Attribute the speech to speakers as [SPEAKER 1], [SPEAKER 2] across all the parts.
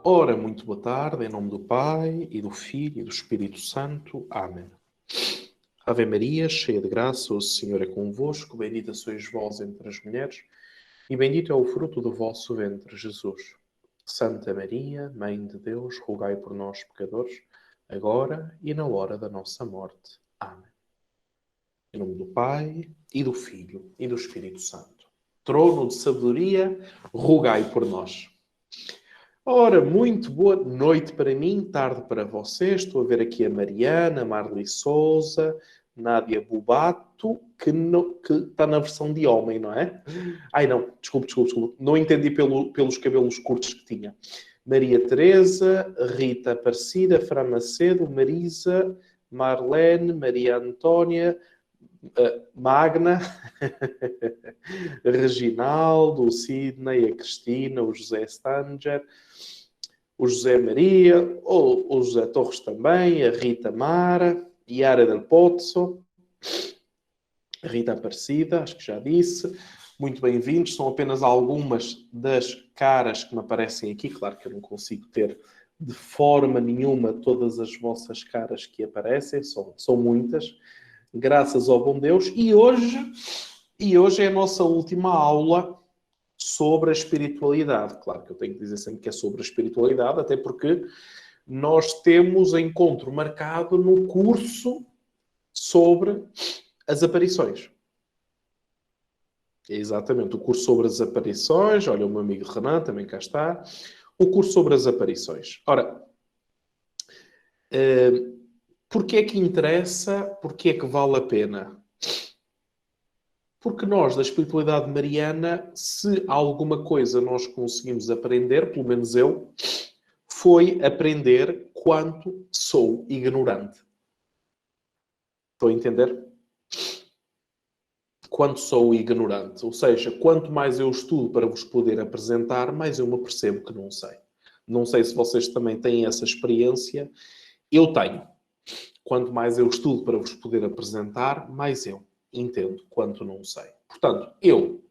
[SPEAKER 1] Ora, muito boa tarde, em nome do Pai, e do Filho, e do Espírito Santo. Amém. Ave Maria, cheia de graça, o Senhor é convosco, bendita sois vós entre as mulheres, e bendito é o fruto do vosso ventre, Jesus. Santa Maria, Mãe de Deus, rogai por nós, pecadores, agora e na hora da nossa morte. Amém. Em nome do Pai, e do Filho, e do Espírito Santo. Trono de sabedoria, rogai por nós. Ora, muito boa noite para mim, tarde para vocês. Estou a ver aqui a Mariana, Marli Souza, Nádia Bubato, que está na versão de homem, não é? Ai, não, desculpe. Não entendi pelos cabelos curtos que tinha. Maria Teresa, Rita Aparecida, Fran Macedo, Marisa, Marlene, Maria Antónia, Magna, Reginaldo, o Sidney, a Cristina, o José Stanger, o José Maria, o José Torres também, a Rita Mara, Yara del Pozzo, a Rita Aparecida, acho que já disse. Muito bem-vindos. São apenas algumas das caras que me aparecem aqui. Claro que eu não consigo ter de forma nenhuma todas as vossas caras que aparecem. São muitas. Graças ao bom Deus. E hoje é a nossa última aula sobre a espiritualidade. Claro que eu tenho que dizer sempre que é sobre a espiritualidade, até porque nós temos encontro marcado no curso sobre as aparições. É exatamente, o curso sobre as aparições. Olha, o meu amigo Renan também cá está. O curso sobre as aparições. Ora, porquê é que interessa? Porquê é que vale a pena? Porque nós, da espiritualidade mariana, se alguma coisa nós conseguimos aprender, pelo menos eu, foi aprender quanto sou ignorante. Estão a entender? Quanto sou ignorante. Ou seja, quanto mais eu estudo para vos poder apresentar, mais eu me percebo que não sei. Não sei se vocês também têm essa experiência. Eu tenho. Quanto mais eu estudo para vos poder apresentar, mais eu entendo quanto não sei. Portanto, eu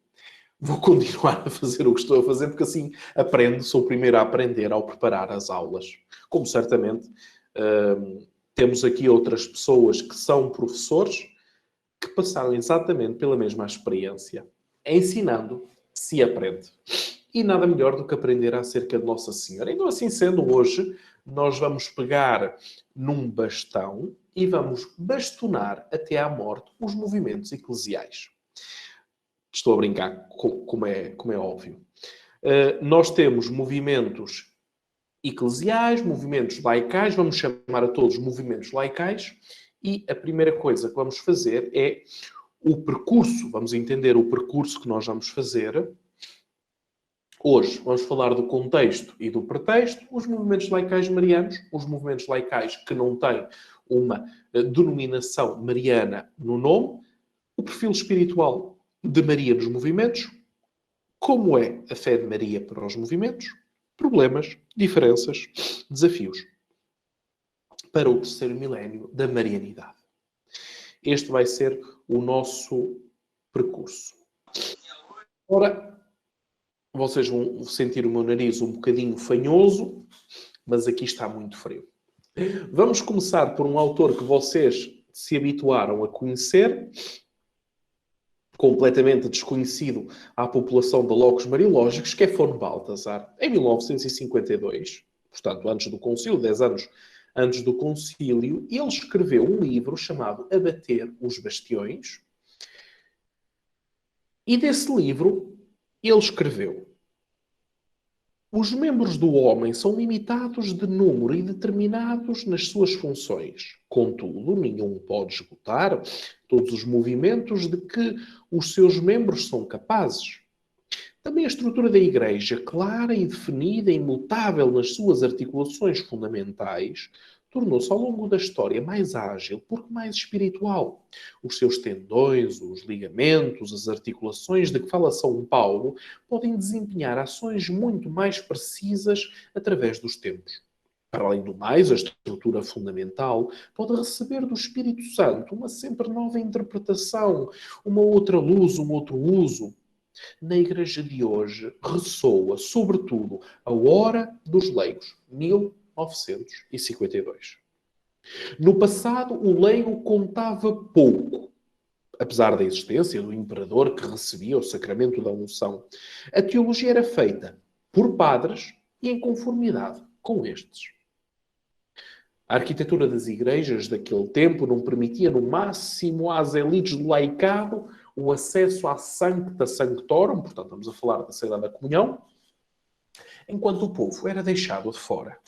[SPEAKER 1] vou continuar a fazer o que estou a fazer, porque assim aprendo, sou o primeiro a aprender ao preparar as aulas. Como certamente temos aqui outras pessoas que são professores que passaram exatamente pela mesma experiência. Ensinando, se aprende. E nada melhor do que aprender acerca de Nossa Senhora. Então, assim sendo, hoje nós vamos pegar num bastão e vamos bastonar até à morte os movimentos eclesiais. Estou a brincar, como é óbvio. Nós temos movimentos eclesiais, movimentos laicais, vamos chamar a todos movimentos laicais, e a primeira coisa que vamos fazer é o percurso, vamos entender o percurso que nós vamos fazer. Hoje vamos falar do contexto e do pretexto, os movimentos laicais marianos, os movimentos laicais que não têm uma denominação mariana no nome, o perfil espiritual de Maria nos movimentos, como é a fé de Maria para os movimentos, problemas, diferenças, desafios para o terceiro milénio da marianidade. Este vai ser o nosso percurso. Ora, vocês vão sentir o meu nariz um bocadinho fanhoso, mas aqui está muito frio. Vamos começar por um autor que vocês se habituaram a conhecer, completamente desconhecido à população de locos mariológicos, que é Fono Baltasar. Em 1952, portanto, antes do concílio, 10 anos antes do concílio, ele escreveu um livro chamado Abater os Bastiões. E desse livro, ele escreveu: os membros do homem são limitados de número e determinados nas suas funções. Contudo, nenhum pode esgotar todos os movimentos de que os seus membros são capazes. Também a estrutura da Igreja, clara e definida, imutável nas suas articulações fundamentais, tornou-se ao longo da história mais ágil porque mais espiritual. Os seus tendões, os ligamentos, as articulações de que fala São Paulo podem desempenhar ações muito mais precisas através dos tempos. Para além do mais, a estrutura fundamental pode receber do Espírito Santo uma sempre nova interpretação, uma outra luz, um outro uso. na igreja de hoje ressoa, sobretudo, a hora dos leigos, 1952. No passado, o leigo contava pouco, apesar da existência do imperador que recebia o sacramento da unção. A teologia era feita por padres e em conformidade com estes. A arquitetura das igrejas daquele tempo não permitia, no máximo, às elites do laicado o acesso à Sancta Sanctorum, portanto, estamos a falar da Sagrada Comunhão, enquanto o povo era deixado de fora.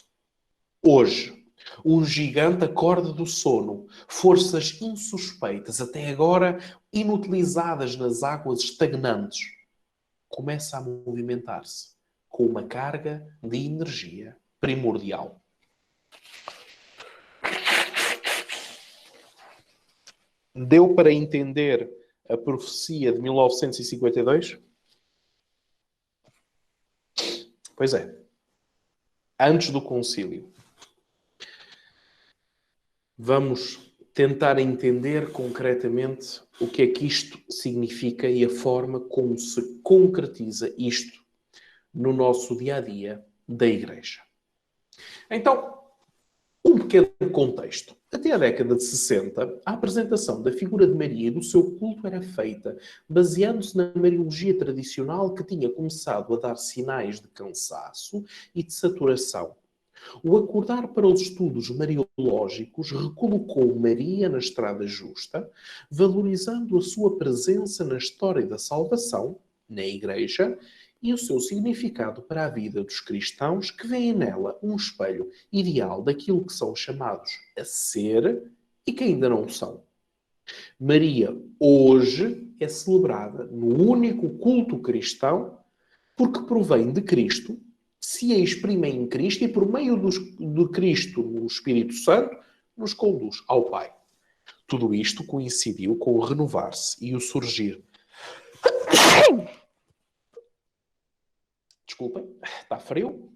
[SPEAKER 1] Hoje, um gigante acorda do sono, forças insuspeitas, até agora inutilizadas nas águas estagnantes, começa a movimentar-se com uma carga de energia primordial. Deu para entender a profecia de 1952? Pois é. Antes do concílio. Vamos tentar entender concretamente o que é que isto significa e a forma como se concretiza isto no nosso dia-a-dia da Igreja. Então, um pequeno contexto. Até a década de 60, a apresentação da figura de Maria e do seu culto era feita baseando-se na mariologia tradicional que tinha começado a dar sinais de cansaço e de saturação. O acordar para os estudos mariológicos recolocou Maria na estrada justa, valorizando a sua presença na história da salvação, na Igreja, e o seu significado para a vida dos cristãos que veem nela um espelho ideal daquilo que são chamados a ser e que ainda não são. Maria hoje é celebrada no único culto cristão porque provém de Cristo, se a exprime em Cristo e por meio de Cristo no Espírito Santo nos conduz ao Pai. Tudo isto coincidiu com o renovar-se e o surgir. Desculpem, está frio.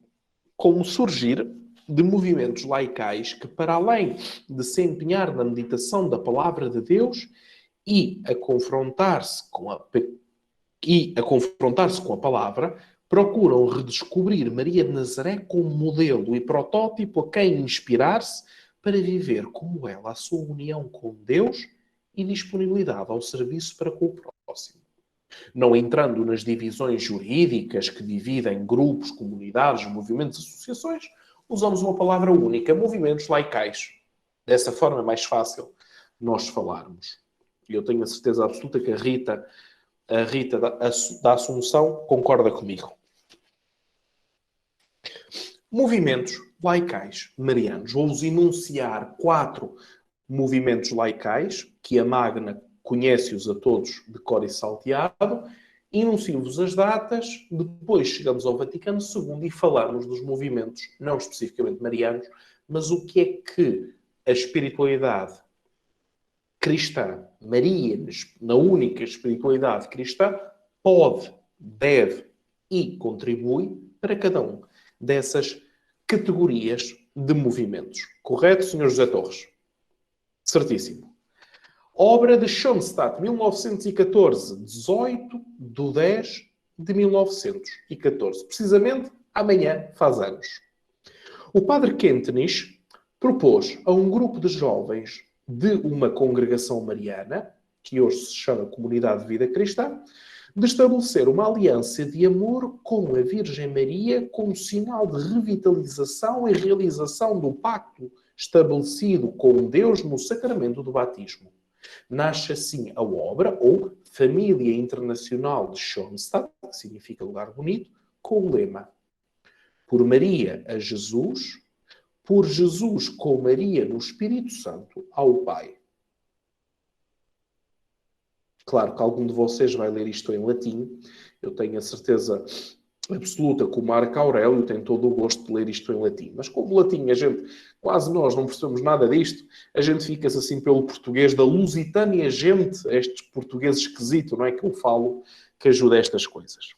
[SPEAKER 1] Com o surgir de movimentos laicais que, para além de se empenhar na meditação da palavra de Deus e a confrontar-se com a palavra, procuram redescobrir Maria de Nazaré como modelo e protótipo a quem inspirar-se para viver como ela a sua união com Deus e disponibilidade ao serviço para com o próximo. Não entrando nas divisões jurídicas que dividem grupos, comunidades, movimentos, associações, usamos uma palavra única, movimentos laicais. Dessa forma é mais fácil nós falarmos. E eu tenho a certeza absoluta que a Rita da Assunção concorda comigo. Movimentos laicais marianos. Vou-vos enunciar 4 movimentos laicais, que a Magna conhece-os a todos de cor e salteado, enuncio-vos as datas, depois chegamos ao Vaticano II e falamos dos movimentos, não especificamente marianos, mas o que é que a espiritualidade cristã, Maria, na única espiritualidade cristã, pode, deve e contribui para cada um dessas categorias de movimentos. Correto, Sr. José Torres? Certíssimo. Obra de Schoenstatt, 1914, 18/10/1914. Precisamente, amanhã faz anos. O padre Kentenich propôs a um grupo de jovens de uma congregação mariana, que hoje se chama Comunidade de Vida Cristã, de estabelecer uma aliança de amor com a Virgem Maria como sinal de revitalização e realização do pacto estabelecido com Deus no sacramento do batismo. Nasce assim a obra, ou Família Internacional de Schoenstatt, que significa lugar bonito, com o lema: por Maria a Jesus, por Jesus com Maria no Espírito Santo ao Pai. Claro que algum de vocês vai ler isto em latim. Eu tenho a certeza absoluta que o Marco Aurélio tem todo o gosto de ler isto em latim. Mas como latim, quase nós não percebemos nada disto, a gente fica-se assim pelo português da lusitânia gente, estes portugueses esquisitos, não é que eu falo, que ajuda estas coisas.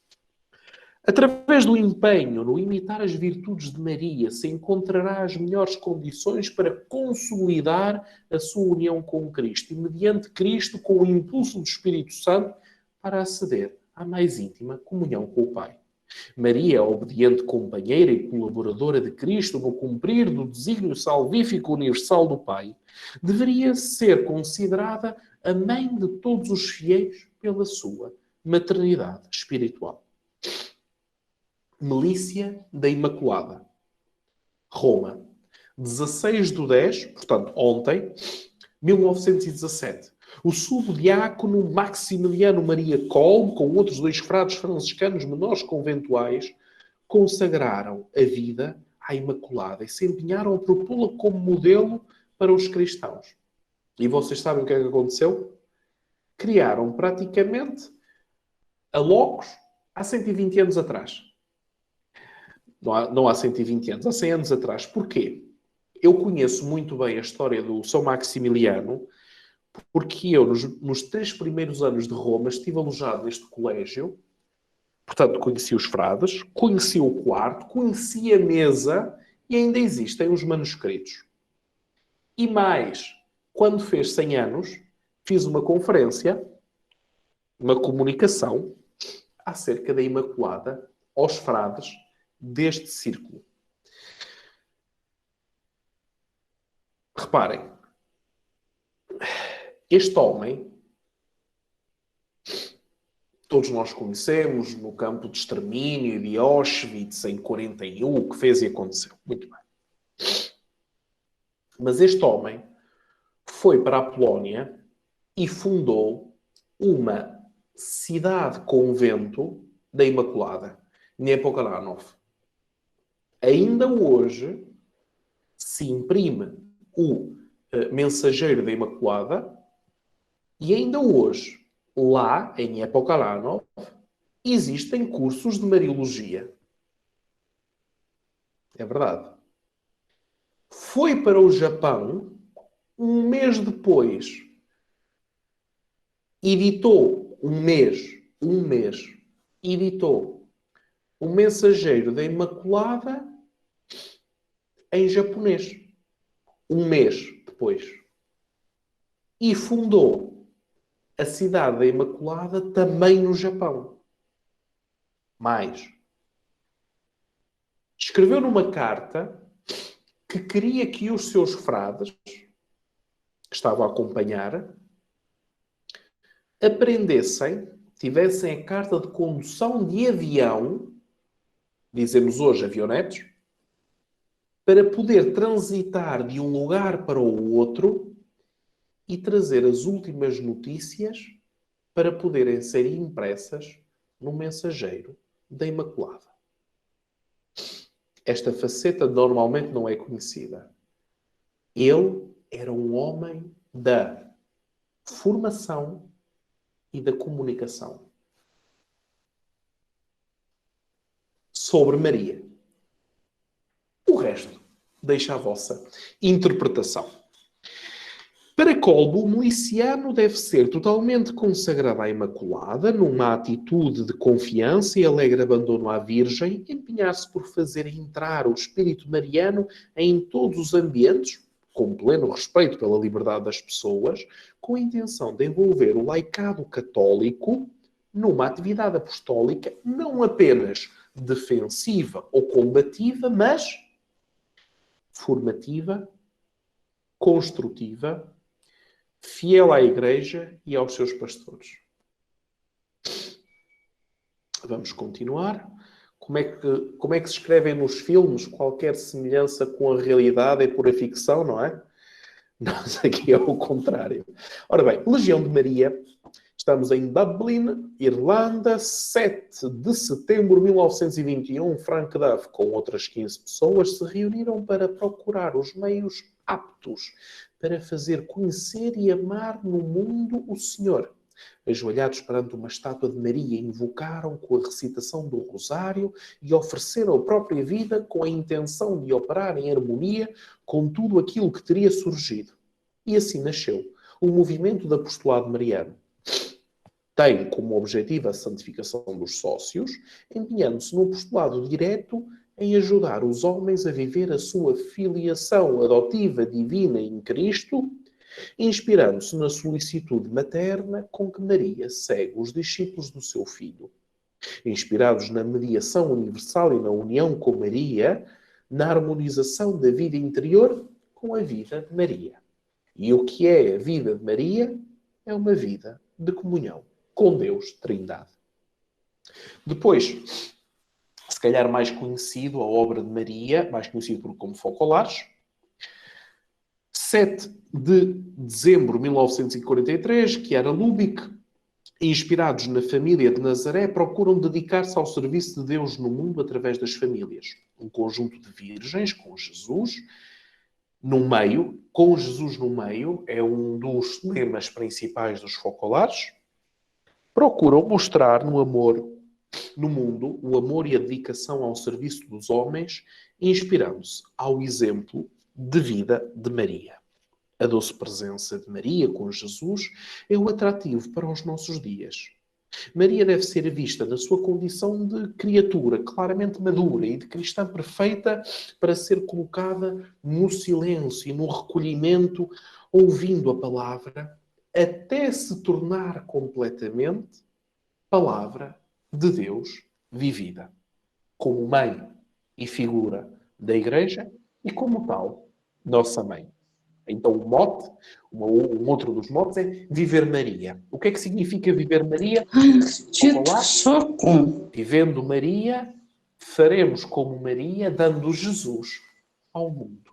[SPEAKER 1] Através do empenho no imitar as virtudes de Maria, se encontrará as melhores condições para consolidar a sua união com Cristo e, mediante Cristo, com o impulso do Espírito Santo, para aceder à mais íntima comunhão com o Pai. Maria, obediente companheira e colaboradora de Cristo no cumprir do desígnio salvífico universal do Pai, deveria ser considerada a mãe de todos os fiéis pela sua maternidade espiritual. Milícia da Imaculada. Roma. 16/10, portanto, ontem, 1917. O subdiácono Maximiliano Maria Kolbe, com outros 2 frades franciscanos menores conventuais, consagraram a vida à Imaculada e se empenharam a propô-la como modelo para os cristãos. E vocês sabem o que é que aconteceu? Criaram praticamente a Logos há 120 anos atrás. Não há 120 anos, há 100 anos atrás. Porquê? Eu conheço muito bem a história do São Maximiliano, porque eu, nos 3 primeiros anos de Roma, estive alojado neste colégio. Portanto, conheci os frades, conheci o quarto, conheci a mesa e ainda existem os manuscritos. E mais, quando fez 100 anos, fiz uma conferência, uma comunicação, acerca da Imaculada aos frades deste círculo. Reparem, este homem, todos nós conhecemos, no campo de extermínio de Auschwitz em 41, o que fez e aconteceu. Muito bem. Mas este homem foi para a Polónia e fundou uma cidade-convento da Imaculada, Niepokalanów. Ainda hoje se imprime o Mensageiro da Imaculada e ainda hoje, lá em Niepokalanów, existem cursos de Mariologia. É verdade. Foi para o Japão, um mês depois, editou editou o Mensageiro da Imaculada em japonês. Um mês depois. E fundou a cidade da Imaculada também no Japão. Mais. Escreveu numa carta que queria que os seus frades, que estavam a acompanhar, aprendessem, tivessem a carta de condução de avião, dizemos hoje avionetes, para poder transitar de um lugar para o outro e trazer as últimas notícias para poderem ser impressas no Mensageiro da Imaculada. Esta faceta normalmente não é conhecida. Ele era um homem da formação e da comunicação. Sobre Maria. O resto deixa a vossa interpretação. Para Kolbe, o miliciano deve ser totalmente consagrado à Imaculada, numa atitude de confiança e alegre abandono à Virgem, empenhar-se por fazer entrar o espírito mariano em todos os ambientes, com pleno respeito pela liberdade das pessoas, com a intenção de envolver o laicado católico numa atividade apostólica não apenas defensiva ou combativa, mas formativa, construtiva, fiel à Igreja e aos seus pastores. Vamos continuar. Como é que se escrevem nos filmes? Qualquer semelhança com a realidade é pura ficção, não é? Nós aqui é o contrário. Ora bem, Legião de Maria. Estamos em Dublin, Irlanda, 7 de setembro de 1921. Frank Duff, com outras 15 pessoas, se reuniram para procurar os meios aptos para fazer conhecer e amar no mundo o Senhor. Ajoelhados perante uma estátua de Maria, invocaram com a recitação do Rosário e ofereceram a própria vida com a intenção de operar em harmonia com tudo aquilo que teria surgido. E assim nasceu o movimento do apostolado mariano. Tem como objetivo a santificação dos sócios, empenhando-se no apostolado direto em ajudar os homens a viver a sua filiação adotiva divina em Cristo inspirando-se na solicitude materna com que Maria segue os discípulos do seu filho. Inspirados na mediação universal e na união com Maria, na harmonização da vida interior com a vida de Maria. E o que é a vida de Maria? É uma vida de comunhão com Deus, Trindade. Depois, se calhar mais conhecido, a obra de Maria, mais conhecido por como Focolares. 7 de dezembro de 1943, Chiara Lubich, inspirados na família de Nazaré, procuram dedicar-se ao serviço de Deus no mundo através das famílias. Um conjunto de virgens com Jesus no meio, é um dos temas principais dos Focolares. Procuram mostrar no mundo, o amor e a dedicação ao serviço dos homens, inspirando-se ao exemplo de vida de Maria. A doce presença de Maria com Jesus é o atrativo para os nossos dias. Maria deve ser vista na sua condição de criatura claramente madura e de cristã perfeita para ser colocada no silêncio e no recolhimento, ouvindo a palavra, até se tornar completamente palavra de Deus vivida, como mãe e figura da Igreja e como tal, nossa mãe. Então o mote, um outro dos motes é Viver Maria. O que é que significa Viver Maria? Vivendo Maria, faremos como Maria, dando Jesus ao mundo.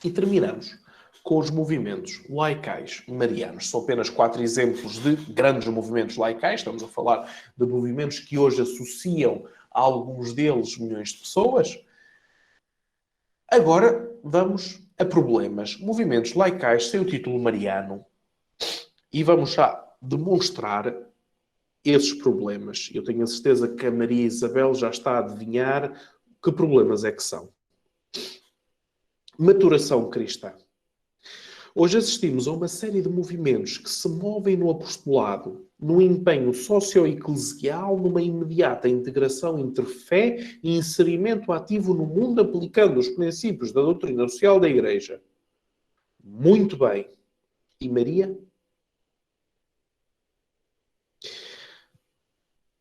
[SPEAKER 1] E terminamos com os movimentos laicais marianos. São apenas 4 exemplos de grandes movimentos laicais. Estamos a falar de movimentos que hoje associam a alguns deles milhões de pessoas. Agora vamos a problemas. Movimentos laicais sem o título mariano. E vamos já demonstrar esses problemas. Eu tenho a certeza que a Maria Isabel já está a adivinhar que problemas é que são. Maturação cristã. Hoje assistimos a uma série de movimentos que se movem no apostolado, no empenho socio-eclesial, numa imediata integração entre fé e inserimento ativo no mundo, aplicando os princípios da doutrina social da Igreja. Muito bem. E Maria?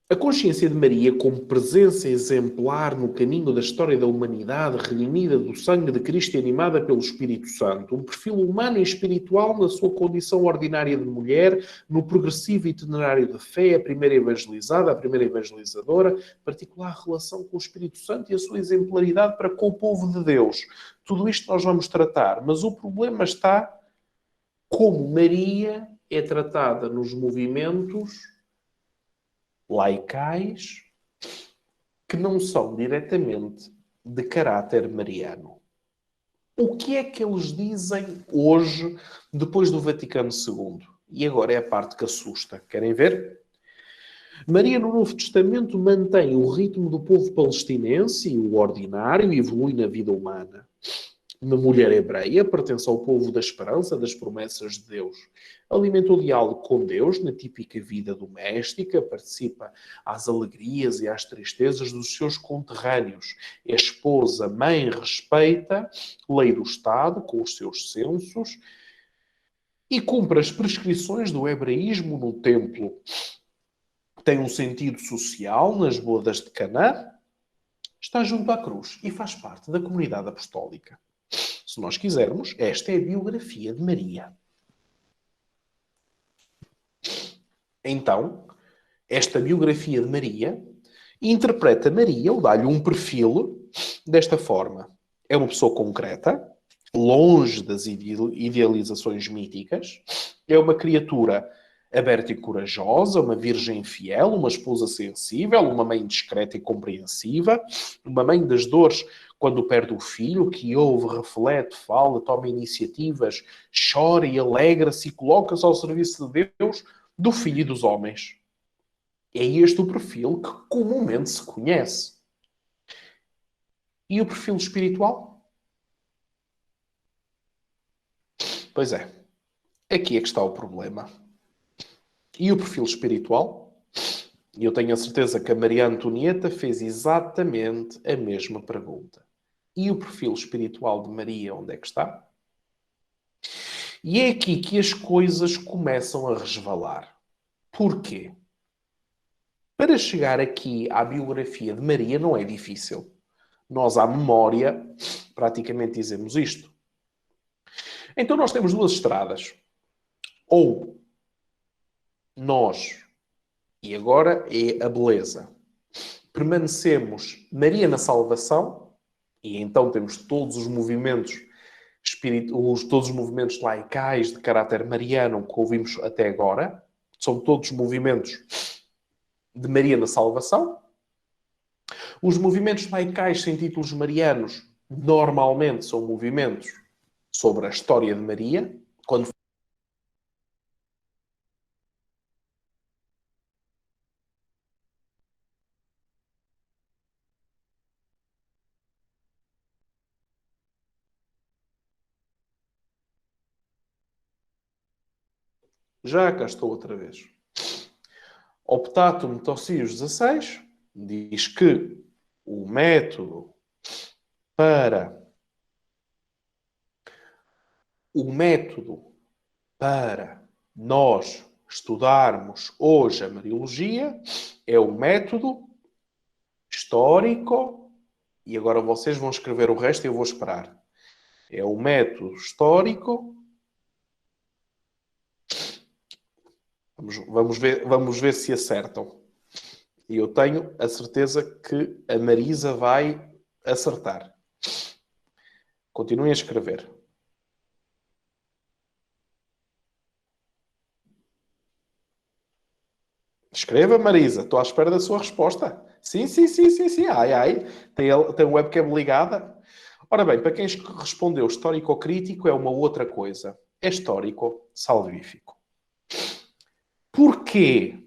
[SPEAKER 1] A consciência de Maria como presença exemplar no caminho da história da humanidade, redimida do sangue de Cristo e animada pelo Espírito Santo, um perfil humano e espiritual na sua condição ordinária de mulher, no progressivo itinerário de fé, a primeira evangelizada, a primeira evangelizadora, particular relação com o Espírito Santo e a sua exemplaridade para com o povo de Deus. Tudo isto nós vamos tratar, mas o problema está como Maria é tratada nos movimentos laicais que não são diretamente de caráter mariano. O que é que eles dizem hoje, depois do Vaticano II? E agora é a parte que assusta. Querem ver? Maria, no Novo Testamento, mantém o ritmo do povo palestinense e o ordinário e evolui na vida humana. Uma mulher hebreia, pertence ao povo da esperança, das promessas de Deus. Alimenta o diálogo com Deus na típica vida doméstica, participa às alegrias e às tristezas dos seus conterrâneos. É esposa, mãe, respeita, lei do Estado, com os seus censos, e cumpre as prescrições do hebraísmo no templo. Tem um sentido social nas bodas de Caná, está junto à cruz e faz parte da comunidade apostólica. Se nós quisermos, esta é a biografia de Maria. Então, esta biografia de Maria interpreta Maria, ou dá-lhe um perfil desta forma. É uma pessoa concreta, longe das idealizações míticas, é uma criatura aberta e corajosa, uma virgem fiel, uma esposa sensível, uma mãe discreta e compreensiva, uma mãe das dores quando perde o filho, que ouve, reflete, fala, toma iniciativas, chora e alegra-se e coloca-se ao serviço de Deus, do filho e dos homens. É este o perfil que comumente se conhece. E o perfil espiritual? Pois é, aqui é que está o problema. E o perfil espiritual? E eu tenho a certeza que a Maria Antonieta fez exatamente a mesma pergunta. E o perfil espiritual de Maria, onde é que está? E é aqui que as coisas começam a resvalar. Porquê? Para chegar aqui à biografia de Maria não é difícil. Nós, à memória, praticamente dizemos isto. Então nós temos duas estradas. Ou nós, e agora é a beleza, permanecemos Maria na salvação, e então temos todos os movimentos todos os movimentos laicais de caráter mariano que ouvimos até agora, são todos movimentos de Maria na salvação. Os movimentos laicais sem títulos marianos normalmente são movimentos sobre a história de Maria, quando já cá estou outra vez. Optatum Tossius 16 diz que o método para nós estudarmos hoje a Mariologia é o método histórico, e agora vocês vão escrever o resto e eu vou esperar. É o método histórico. Vamos ver se acertam. E eu tenho a certeza que a Marisa vai acertar. Continuem a escrever. Escreva, Marisa. Estou à espera da sua resposta. Sim. Ai. Tem a webcam ligada. Ora bem, para quem respondeu histórico-crítico é uma outra coisa. É histórico-salvífico. Porquê?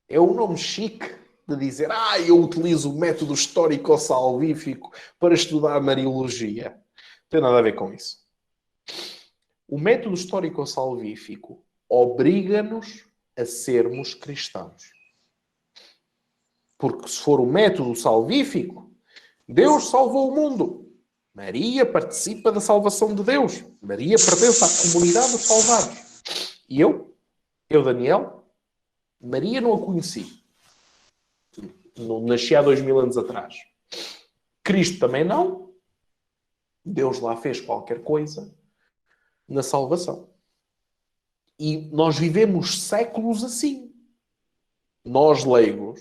[SPEAKER 1] É um nome chique de dizer eu utilizo o método histórico-salvífico para estudar a Mariologia. Não tem nada a ver com isso. O método histórico-salvífico obriga-nos a sermos cristãos. Porque se for o método salvífico, Deus salvou o mundo. Maria participa da salvação de Deus. Maria pertence à comunidade dos salvados. E eu, Daniel, Maria não a conheci. Não nasci há 2000 anos atrás. Cristo também não. Deus lá fez qualquer coisa na salvação. E nós vivemos séculos assim. Nós, leigos,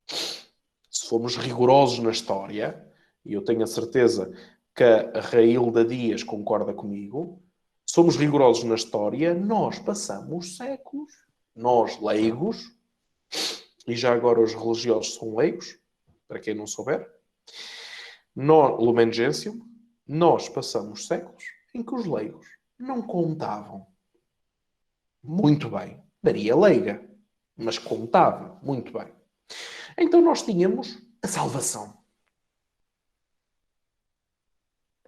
[SPEAKER 1] se formos rigorosos na história, e eu tenho a certeza que a Railda Dias concorda comigo, somos rigorosos na história, nós passamos séculos. Nós, leigos, e já agora os religiosos são leigos, para quem não souber, Lumen Gentium, nós passamos séculos em que os leigos não contavam muito bem. Maria leiga, mas contava muito bem. Então nós tínhamos a salvação.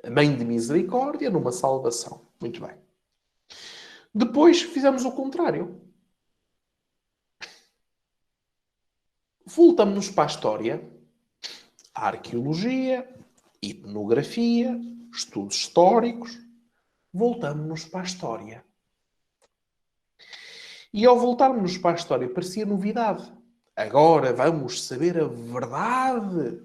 [SPEAKER 1] A mãe de misericórdia numa salvação. Muito bem. Depois fizemos o contrário. Voltamos-nos para a história, a arqueologia, etnografia, estudos históricos. Voltamos-nos para a história. E ao voltarmos para a história parecia novidade. Agora vamos saber a verdade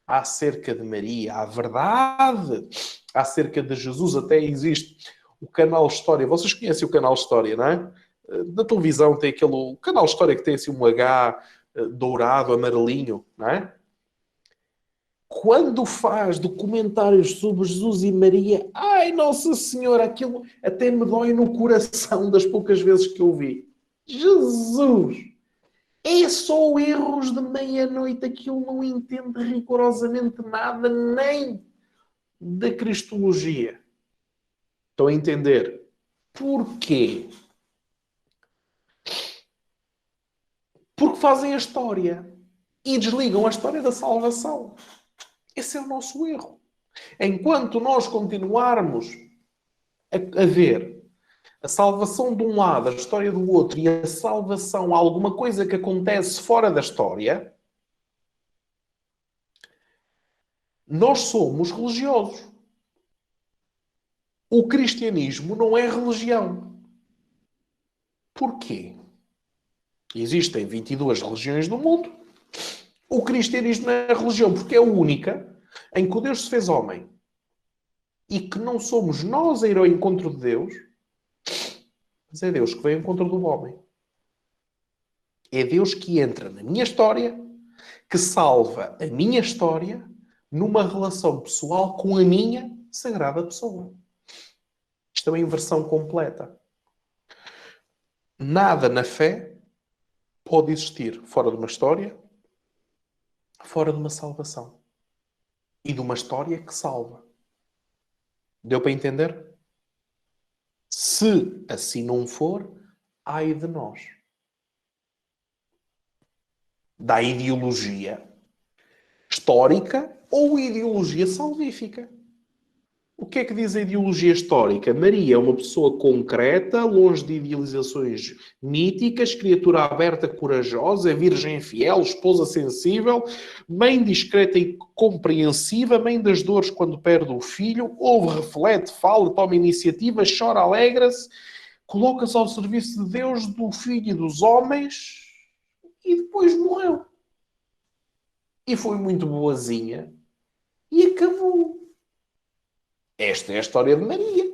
[SPEAKER 1] acerca de Maria, a verdade acerca de Jesus. Até existe o canal História. Vocês conhecem o canal História, não é? Na televisão tem o canal História que tem assim um H dourado, amarelinho, não é? Quando faz documentários sobre Jesus e Maria, ai, Nossa Senhora, aquilo até me dói no coração das poucas vezes que eu vi. Jesus! É só erros de meia-noite, aquilo não entende rigorosamente nada, nem da Cristologia. Estão a entender? Porquê? Porque fazem a história e desligam a história da salvação. Esse é o nosso erro. Enquanto nós continuarmos a ver a salvação de um lado, a história do outro, e a salvação, alguma coisa que acontece fora da história, Nós somos religiosos. O cristianismo não é religião. Porquê? Existem 22 religiões no mundo. O cristianismo não é religião porque é a única em que o Deus se fez homem. E que não somos nós a ir ao encontro de Deus, mas é Deus que vem ao encontro do homem. É Deus que entra na minha história, que salva a minha história numa relação pessoal com a minha sagrada pessoa. Isto é uma inversão completa. Nada na fé pode existir fora de uma história, fora de uma salvação. E de uma história que salva. Deu para entender? Se assim não for, ai de nós. Da ideologia histórica ou ideologia salvífica. O que é que diz a ideologia histórica? Maria é uma pessoa concreta, longe de idealizações míticas, criatura aberta, corajosa, virgem fiel, esposa sensível, mãe discreta e compreensiva, mãe das dores quando perde o filho, ouve, reflete, fala, toma iniciativa, chora, alegra-se, coloca-se ao serviço de Deus, do filho e dos homens e depois morreu. E foi muito boazinha e acabou. Esta é a história de Maria.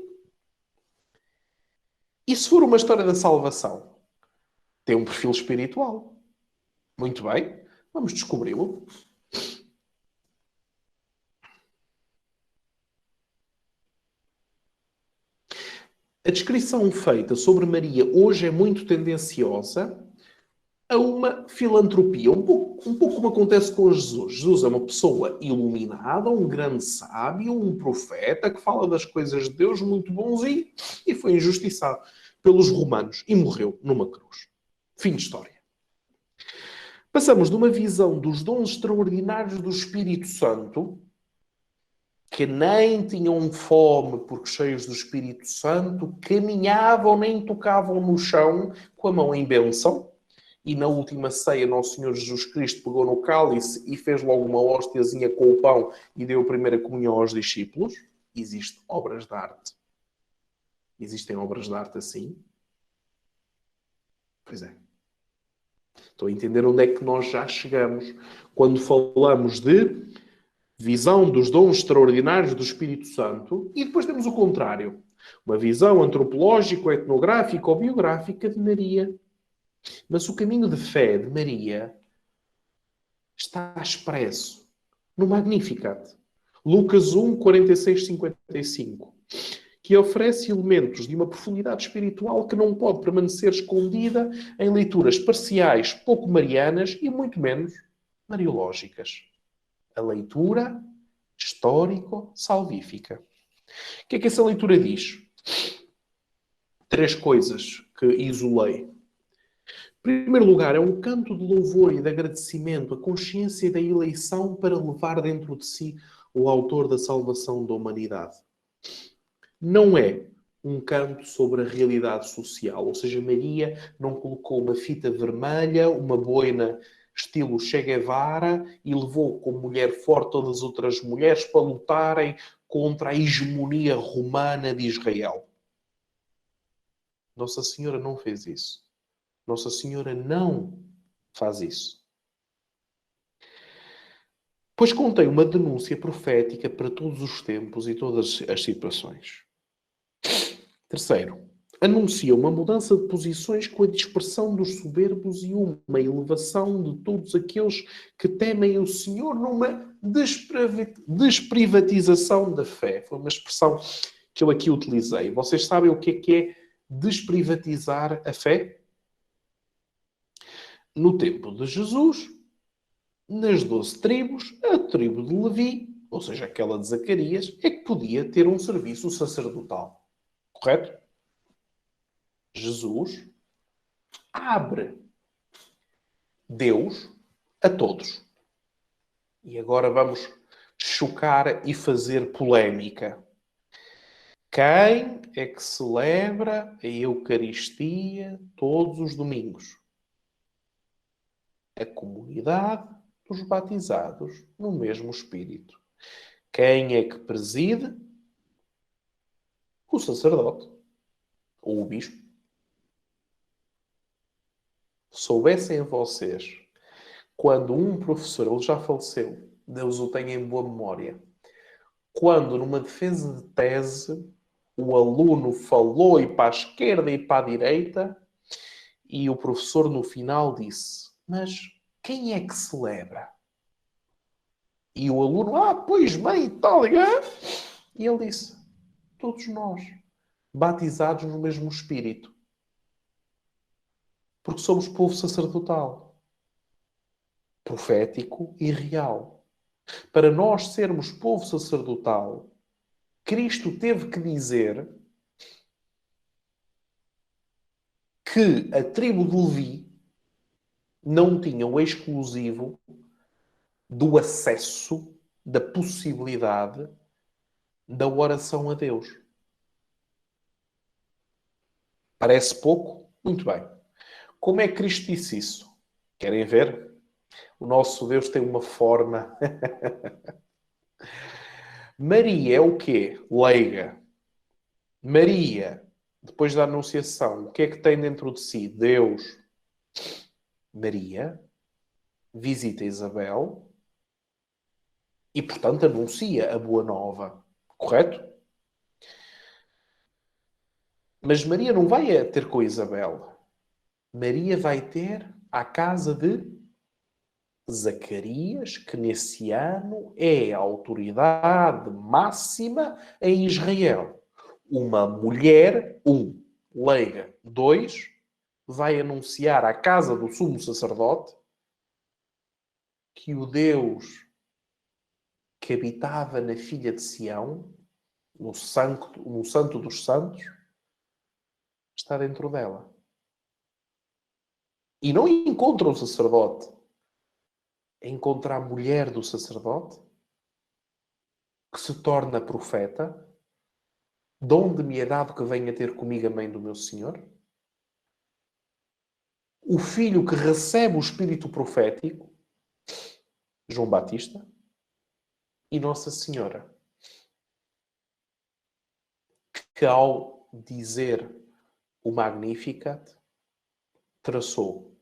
[SPEAKER 1] E se for uma história da salvação? Tem um perfil espiritual. Muito bem. Vamos descobri-lo. A descrição feita sobre Maria hoje é muito tendenciosa a uma filantropia. Um pouco como acontece com Jesus. Jesus é uma pessoa iluminada, um grande sábio, um profeta que fala das coisas de Deus, muito bonzinho, e foi injustiçado pelos romanos e morreu numa cruz. Fim de história. Passamos de uma visão dos dons extraordinários do Espírito Santo, que nem tinham fome porque cheios do Espírito Santo, caminhavam nem tocavam no chão com a mão em bênção. E na última ceia, Nosso Senhor Jesus Cristo pegou no cálice e fez logo uma hóstiazinha com o pão e deu a primeira comunhão aos discípulos. Existem obras de arte. Existem obras de arte assim? Pois é. Estou a entender onde é que nós já chegamos quando falamos de visão dos dons extraordinários do Espírito Santo e depois temos o contrário. Uma visão antropológica, etnográfica ou biográfica de Maria. Mas o caminho de fé de Maria está expresso no Magnificat. Lucas 1, 46, 55. Que oferece elementos de uma profundidade espiritual que não pode permanecer escondida em leituras parciais, pouco marianas e muito menos mariológicas. A leitura histórico-salvífica. O que é que essa leitura diz? 3 coisas que isolei. Em primeiro lugar, é um canto de louvor e de agradecimento, a consciência da eleição para levar dentro de si o autor da salvação da humanidade. Não é um canto sobre a realidade social, ou seja, Maria não colocou uma fita vermelha, uma boina estilo Che Guevara e levou como mulher forte todas as outras mulheres para lutarem contra a hegemonia romana de Israel. Nossa Senhora não fez isso. Nossa Senhora não faz isso. Pois contém uma denúncia profética para todos os tempos e todas as situações. Terceiro, anuncia uma mudança de posições com a dispersão dos soberbos e uma elevação de todos aqueles que temem o Senhor numa desprivatização da fé. Foi uma expressão que eu aqui utilizei. Vocês sabem o que é desprivatizar a fé? No tempo de Jesus, nas 12 tribos, a tribo de Levi, ou seja, aquela de Zacarias, é que podia ter um serviço sacerdotal. Correto? Jesus abre Deus a todos. E agora vamos chocar e fazer polémica. Quem é que celebra a Eucaristia todos os domingos? A comunidade dos batizados no mesmo Espírito. Quem é que preside? O sacerdote. Ou o bispo. Soubessem vocês, quando um professor, ele já faleceu, Deus o tenha em boa memória, quando numa defesa de tese o aluno falou e para a esquerda e para a direita e o professor no final disse: mas quem é que celebra? E o aluno: pois bem, está ligado? E ele disse: todos nós, batizados no mesmo Espírito. Porque somos povo sacerdotal, profético e real. Para nós sermos povo sacerdotal, Cristo teve que dizer que a tribo de Levi não tinha o exclusivo do acesso, da possibilidade da oração a Deus. Parece pouco? Muito bem. Como é que Cristo disse isso? Querem ver? O nosso Deus tem uma forma. Maria é o quê? Leiga. Maria, depois da Anunciação, o que é que tem dentro de si? Deus. Maria visita Isabel e, portanto, anuncia a boa nova. Correto? Mas Maria não vai ter com Isabel. Maria vai ter à casa de Zacarias, que nesse ano é a autoridade máxima em Israel. Uma mulher, leiga, vai anunciar à casa do sumo sacerdote que o Deus que habitava na filha de Sião, no Santo dos Santos, está dentro dela. E não encontra o sacerdote. Encontra a mulher do sacerdote, que se torna profeta. De onde me é dado que venha ter comigo a mãe do meu Senhor? O filho que recebe o espírito profético, João Batista, e Nossa Senhora, que ao dizer o Magnificat, traçou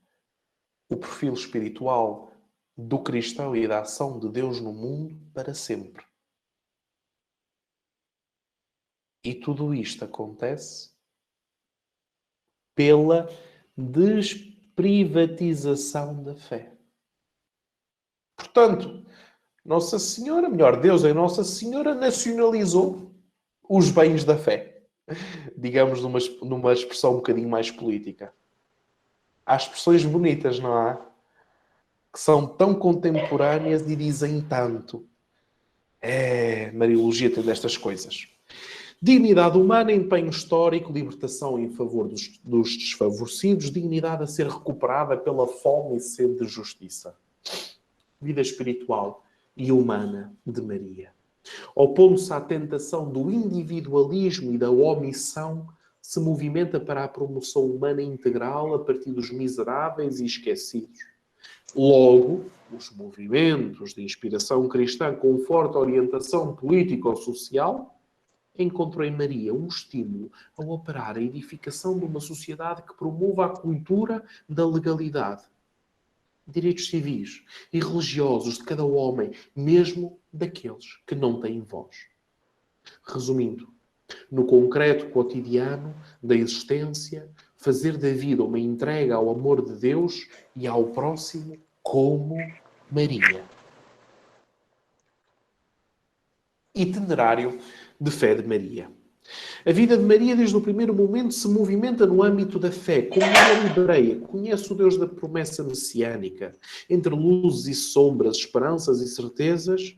[SPEAKER 1] o perfil espiritual do cristão e da ação de Deus no mundo para sempre. E tudo isto acontece pela desprivatização da fé. Portanto, Nossa Senhora, melhor, Deus em Nossa Senhora, nacionalizou os bens da fé. Digamos numa expressão um bocadinho mais política. Há expressões bonitas, não há? Que são tão contemporâneas e dizem tanto. Mariologia tem destas coisas. Dignidade humana, empenho histórico, libertação em favor dos desfavorecidos, dignidade a ser recuperada pela fome e sede de justiça. Vida espiritual e humana de Maria. Opondo-se à tentação do individualismo e da omissão, se movimenta para a promoção humana integral a partir dos miseráveis e esquecidos. Logo, os movimentos de inspiração cristã com forte orientação político-social encontrou em Maria um estímulo a operar a edificação de uma sociedade que promova a cultura da legalidade, direitos civis e religiosos de cada homem, mesmo daqueles que não têm voz. Resumindo, no concreto cotidiano da existência, fazer da vida uma entrega ao amor de Deus e ao próximo como Maria. Itinerário de fé de Maria. A vida de Maria, desde o primeiro momento, se movimenta no âmbito da fé. Como mulher hebreia, conhece o Deus da promessa messiânica, entre luzes e sombras, esperanças e certezas,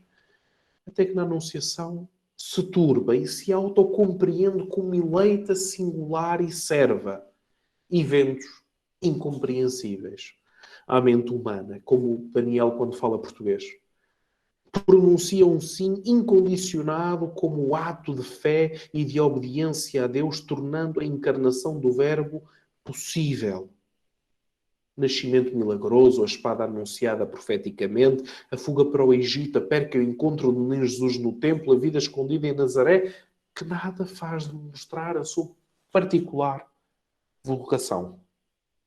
[SPEAKER 1] até que na Anunciação se turba e se autocompreende como eleita, singular e serva. Eventos incompreensíveis à mente humana, como Daniel quando fala português. Pronuncia um sim incondicionado como ato de fé e de obediência a Deus, tornando a encarnação do Verbo possível. nascimento milagroso, a espada anunciada profeticamente, a fuga para o Egito, a perca e o encontro do menino Jesus no templo, a vida escondida em Nazaré, que nada faz de mostrar a sua particular vocação.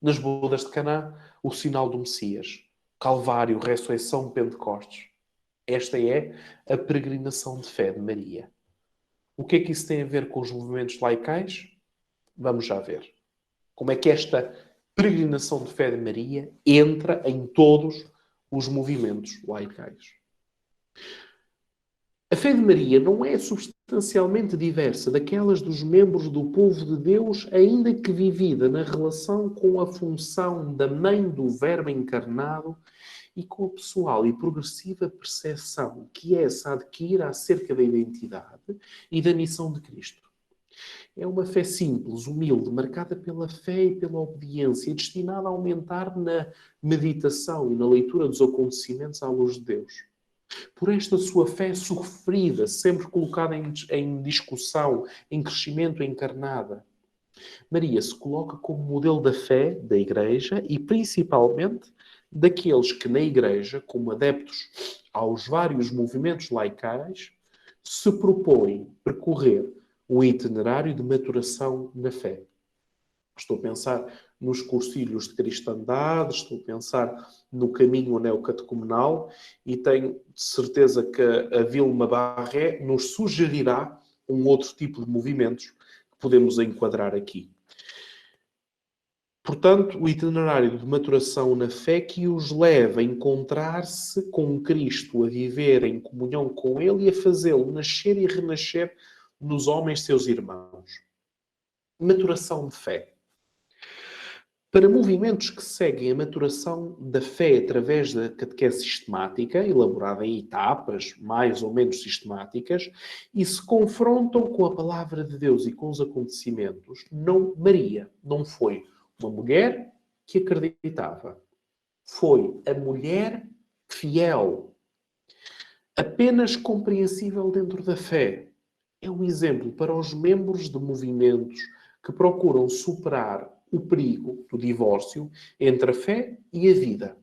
[SPEAKER 1] Nas bodas de Caná, o sinal do Messias. Calvário, ressurreição, Pentecostes. Esta é a peregrinação de fé de Maria. O que é que isso tem a ver com os movimentos laicais? Vamos já ver. Como é que esta peregrinação de fé de Maria entra em todos os movimentos laicais. A fé de Maria não é substancialmente diversa daquelas dos membros do povo de Deus, ainda que vivida na relação com a função da mãe do Verbo encarnado e com a pessoal e progressiva percepção que essa adquire acerca da identidade e da missão de Cristo. É uma fé simples, humilde, marcada pela fé e pela obediência, destinada a aumentar na meditação e na leitura dos acontecimentos à luz de Deus. Por esta sua fé sofrida, sempre colocada em discussão, em crescimento encarnada, Maria se coloca como modelo da fé da Igreja e, principalmente, daqueles que na Igreja, como adeptos aos vários movimentos laicais, se propõem percorrer um itinerário de maturação na fé. Estou a pensar nos cursilhos de cristandade, estou a pensar no caminho neocatecumenal e tenho certeza que a Vilma Barré nos sugerirá um outro tipo de movimentos que podemos enquadrar aqui. Portanto, o itinerário de maturação na fé que os leva a encontrar-se com Cristo, a viver em comunhão com Ele e a fazê-lo nascer e renascer nos homens seus irmãos. Maturação de fé. Para movimentos que seguem a maturação da fé através da catequese sistemática, elaborada em etapas mais ou menos sistemáticas, e se confrontam com a palavra de Deus e com os acontecimentos, Maria não foi uma mulher que acreditava. Foi a mulher fiel, apenas compreensível dentro da fé. É um exemplo para os membros de movimentos que procuram superar o perigo do divórcio entre a fé e a vida,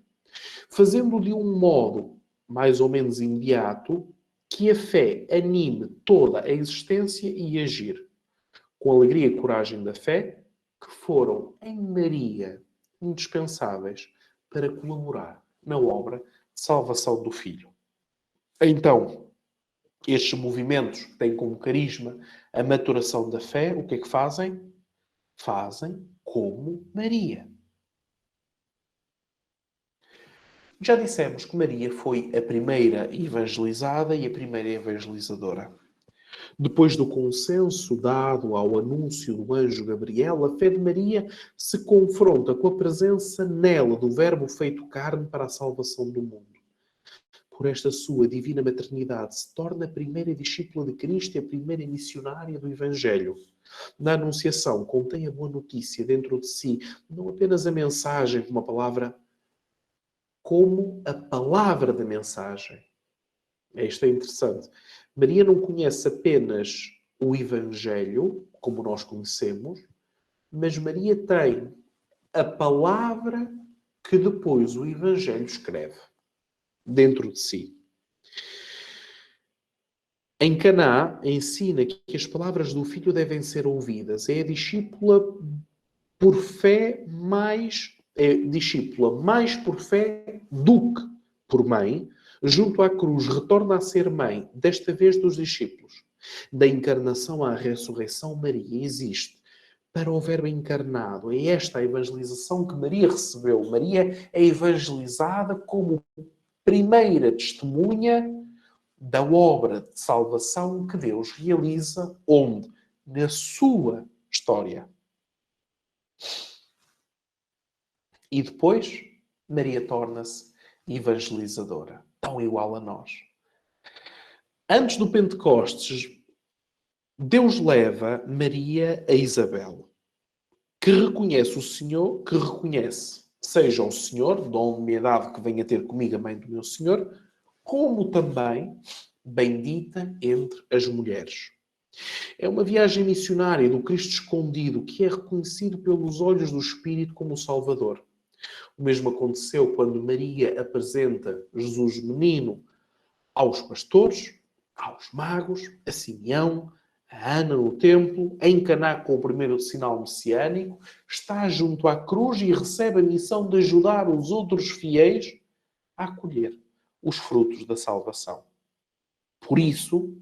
[SPEAKER 1] fazendo de um modo mais ou menos imediato que a fé anime toda a existência e agir, com a alegria e coragem da fé, que foram em Maria indispensáveis para colaborar na obra de salvação do Filho. Então, estes movimentos que têm como carisma a maturação da fé, o que é que fazem? Fazem como Maria. Já dissemos que Maria foi a primeira evangelizada e a primeira evangelizadora. Depois do consenso dado ao anúncio do anjo Gabriel, a fé de Maria se confronta com a presença nela do Verbo feito carne para a salvação do mundo. Por esta sua divina maternidade, se torna a primeira discípula de Cristo e a primeira missionária do Evangelho. Na Anunciação, contém a boa notícia dentro de si, não apenas a mensagem como a palavra, como a palavra da mensagem. Isto é interessante. Maria não conhece apenas o Evangelho, como nós conhecemos, mas Maria tem a palavra que depois o Evangelho escreve dentro de si. Em Caná, ensina que as palavras do Filho devem ser ouvidas. É a discípula por fé discípula mais por fé do que por mãe, junto à cruz, retorna a ser mãe, desta vez dos discípulos. Da encarnação à ressurreição, Maria existe para o Verbo encarnado. É esta a evangelização que Maria recebeu. Maria é evangelizada como primeira testemunha da obra de salvação que Deus realiza onde? Na sua história. E depois, Maria torna-se evangelizadora, tão igual a nós. Antes do Pentecostes, Deus leva Maria a Isabel, que reconhece o Senhor, seja o Senhor, dom-me a dado que venha ter comigo a mãe do meu Senhor, como também bendita entre as mulheres. É uma viagem missionária do Cristo escondido que é reconhecido pelos olhos do Espírito como o Salvador. O mesmo aconteceu quando Maria apresenta Jesus menino aos pastores, aos magos, a Simeão, a Ana no templo, em Caná com o primeiro sinal messiânico, está junto à cruz e recebe a missão de ajudar os outros fiéis a acolher os frutos da salvação. Por isso,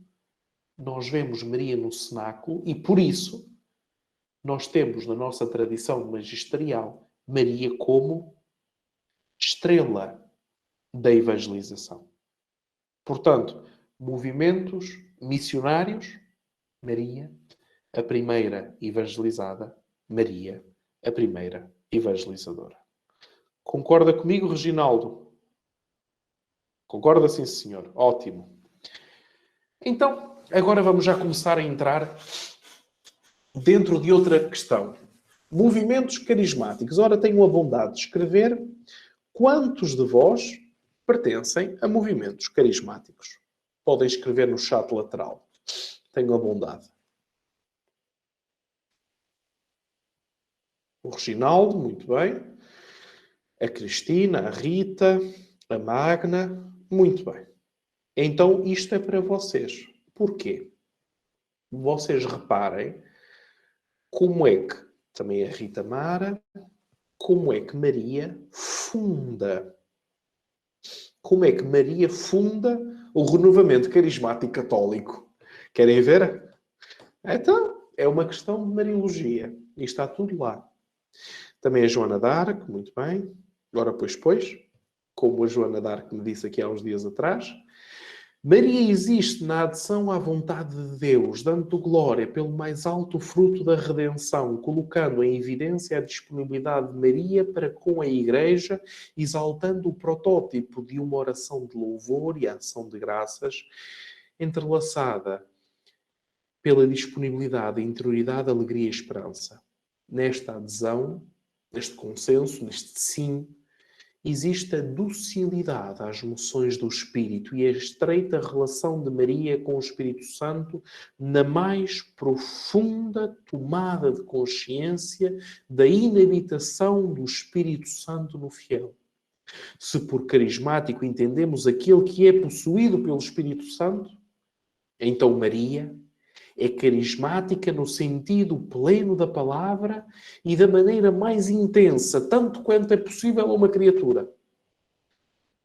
[SPEAKER 1] nós vemos Maria no cenáculo e por isso nós temos na nossa tradição magisterial Maria como estrela da evangelização. Portanto, movimentos missionários, Maria, a primeira evangelizada, Maria, a primeira evangelizadora. Concorda comigo, Reginaldo? Concorda, sim, senhor. Ótimo. Então, agora vamos já começar a entrar dentro de outra questão. Movimentos carismáticos. Ora, tenho a bondade de escrever quantos de vós pertencem a movimentos carismáticos. Podem escrever no chat lateral. Tenho a bondade. O Reginaldo, muito bem. A Cristina, a Rita, a Magna, muito bem. Então, isto é para vocês. Porquê? Vocês reparem como é que, também a Rita Mara, como é que Maria funda. Como é que Maria funda o renovamento carismático católico? Querem ver? Então, é uma questão de Mariologia. E está tudo lá. Também a Joana d'Arc, muito bem. Agora, pois, como a Joana d'Arc me disse aqui há uns dias atrás, Maria existe na adesão à vontade de Deus, dando glória pelo mais alto fruto da redenção, colocando em evidência a disponibilidade de Maria para com a Igreja, exaltando o protótipo de uma oração de louvor e ação de graças, entrelaçada pela disponibilidade, interioridade, alegria e esperança. Nesta adesão, neste consenso, neste sim, existe a docilidade às moções do Espírito e a estreita relação de Maria com o Espírito Santo na mais profunda tomada de consciência da inabitação do Espírito Santo no fiel. Se por carismático entendemos aquele que é possuído pelo Espírito Santo, então Maria é carismática no sentido pleno da palavra e da maneira mais intensa, tanto quanto é possível a uma criatura.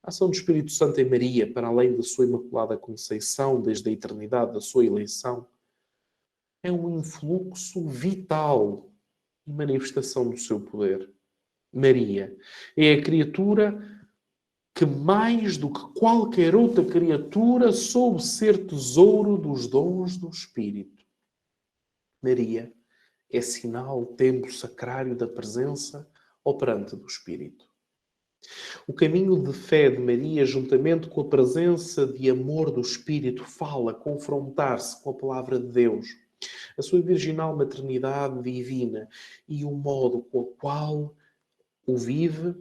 [SPEAKER 1] A ação do Espírito Santo em Maria, para além da sua Imaculada Conceição, desde a eternidade da sua eleição, é um influxo vital e manifestação do seu poder. Maria é a criatura que, mais do que qualquer outra criatura, soube ser tesouro dos dons do Espírito. Maria é sinal, templo sacrário da presença operante do Espírito. O caminho de fé de Maria, juntamente com a presença de amor do Espírito, fala confrontar-se com a palavra de Deus, a sua virginal maternidade divina e o modo com o qual o vive,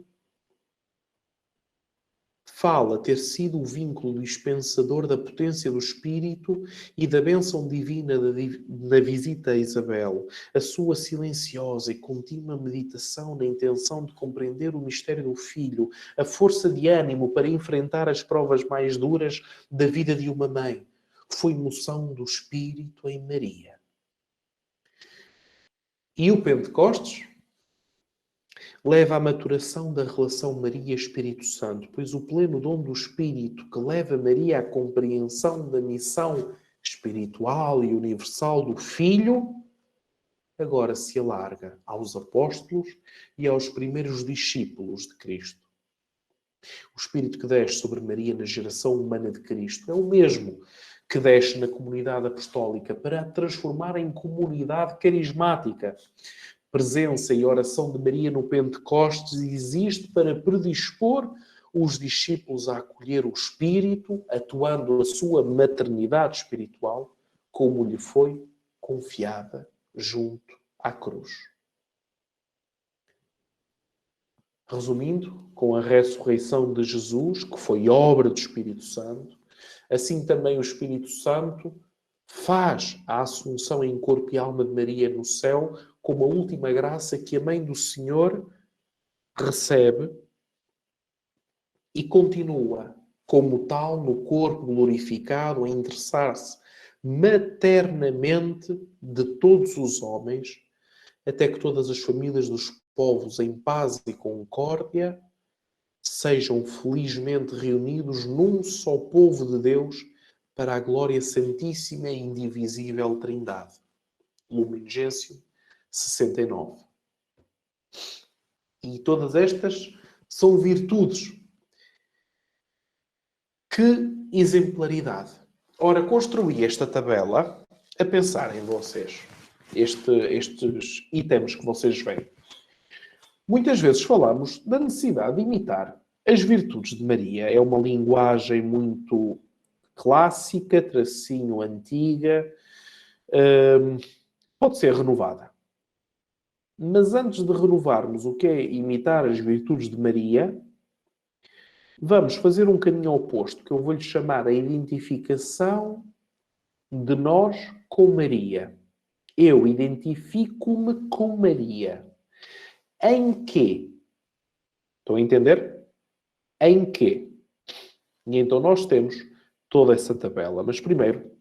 [SPEAKER 1] fala ter sido o vínculo dispensador da potência do Espírito e da bênção divina na visita a Isabel, a sua silenciosa e contínua meditação na intenção de compreender o mistério do Filho, a força de ânimo para enfrentar as provas mais duras da vida de uma mãe. Foi moção do Espírito em Maria. E o Pentecostes leva à maturação da relação Maria-Espírito Santo, pois o pleno dom do Espírito que leva Maria à compreensão da missão espiritual e universal do Filho, agora se alarga aos apóstolos e aos primeiros discípulos de Cristo. O Espírito que desce sobre Maria na geração humana de Cristo é o mesmo que desce na comunidade apostólica para a transformar em comunidade carismática. Presença e oração de Maria no Pentecostes existe para predispor os discípulos a acolher o Espírito, atuando a sua maternidade espiritual, como lhe foi confiada junto à cruz. Resumindo, com a ressurreição de Jesus, que foi obra do Espírito Santo, assim também o Espírito Santo faz a assunção em corpo e alma de Maria no céu como a última graça que a Mãe do Senhor recebe e continua, como tal, no corpo glorificado, a interessar-se maternamente de todos os homens, até que todas as famílias dos povos, em paz e concórdia, sejam felizmente reunidos num só povo de Deus para a glória santíssima e indivisível Trindade. Lumen Gentium 69. E todas estas são virtudes. Que exemplaridade! Ora, construí esta tabela a pensar em vocês. Estes itens que vocês veem. Muitas vezes falamos da necessidade de imitar as virtudes de Maria. É uma linguagem muito clássica, tracinho antiga, pode ser renovada. Mas antes de renovarmos o que é imitar as virtudes de Maria, vamos fazer um caminho oposto, que eu vou-lhe chamar a identificação de nós com Maria. Eu identifico-me com Maria. Em quê? Estão a entender? Em quê? E então nós temos toda essa tabela. Mas primeiro,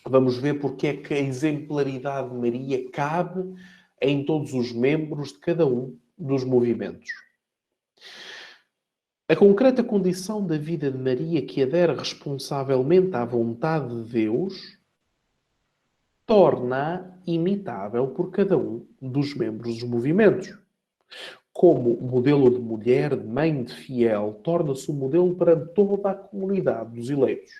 [SPEAKER 1] vamos ver porque é que a exemplaridade de Maria cabe em todos os membros de cada um dos movimentos. A concreta condição da vida de Maria que adere responsavelmente à vontade de Deus torna-a imitável por cada um dos membros dos movimentos. Como modelo de mulher, de mãe, de fiel, torna-se um modelo para toda a comunidade dos eleitos.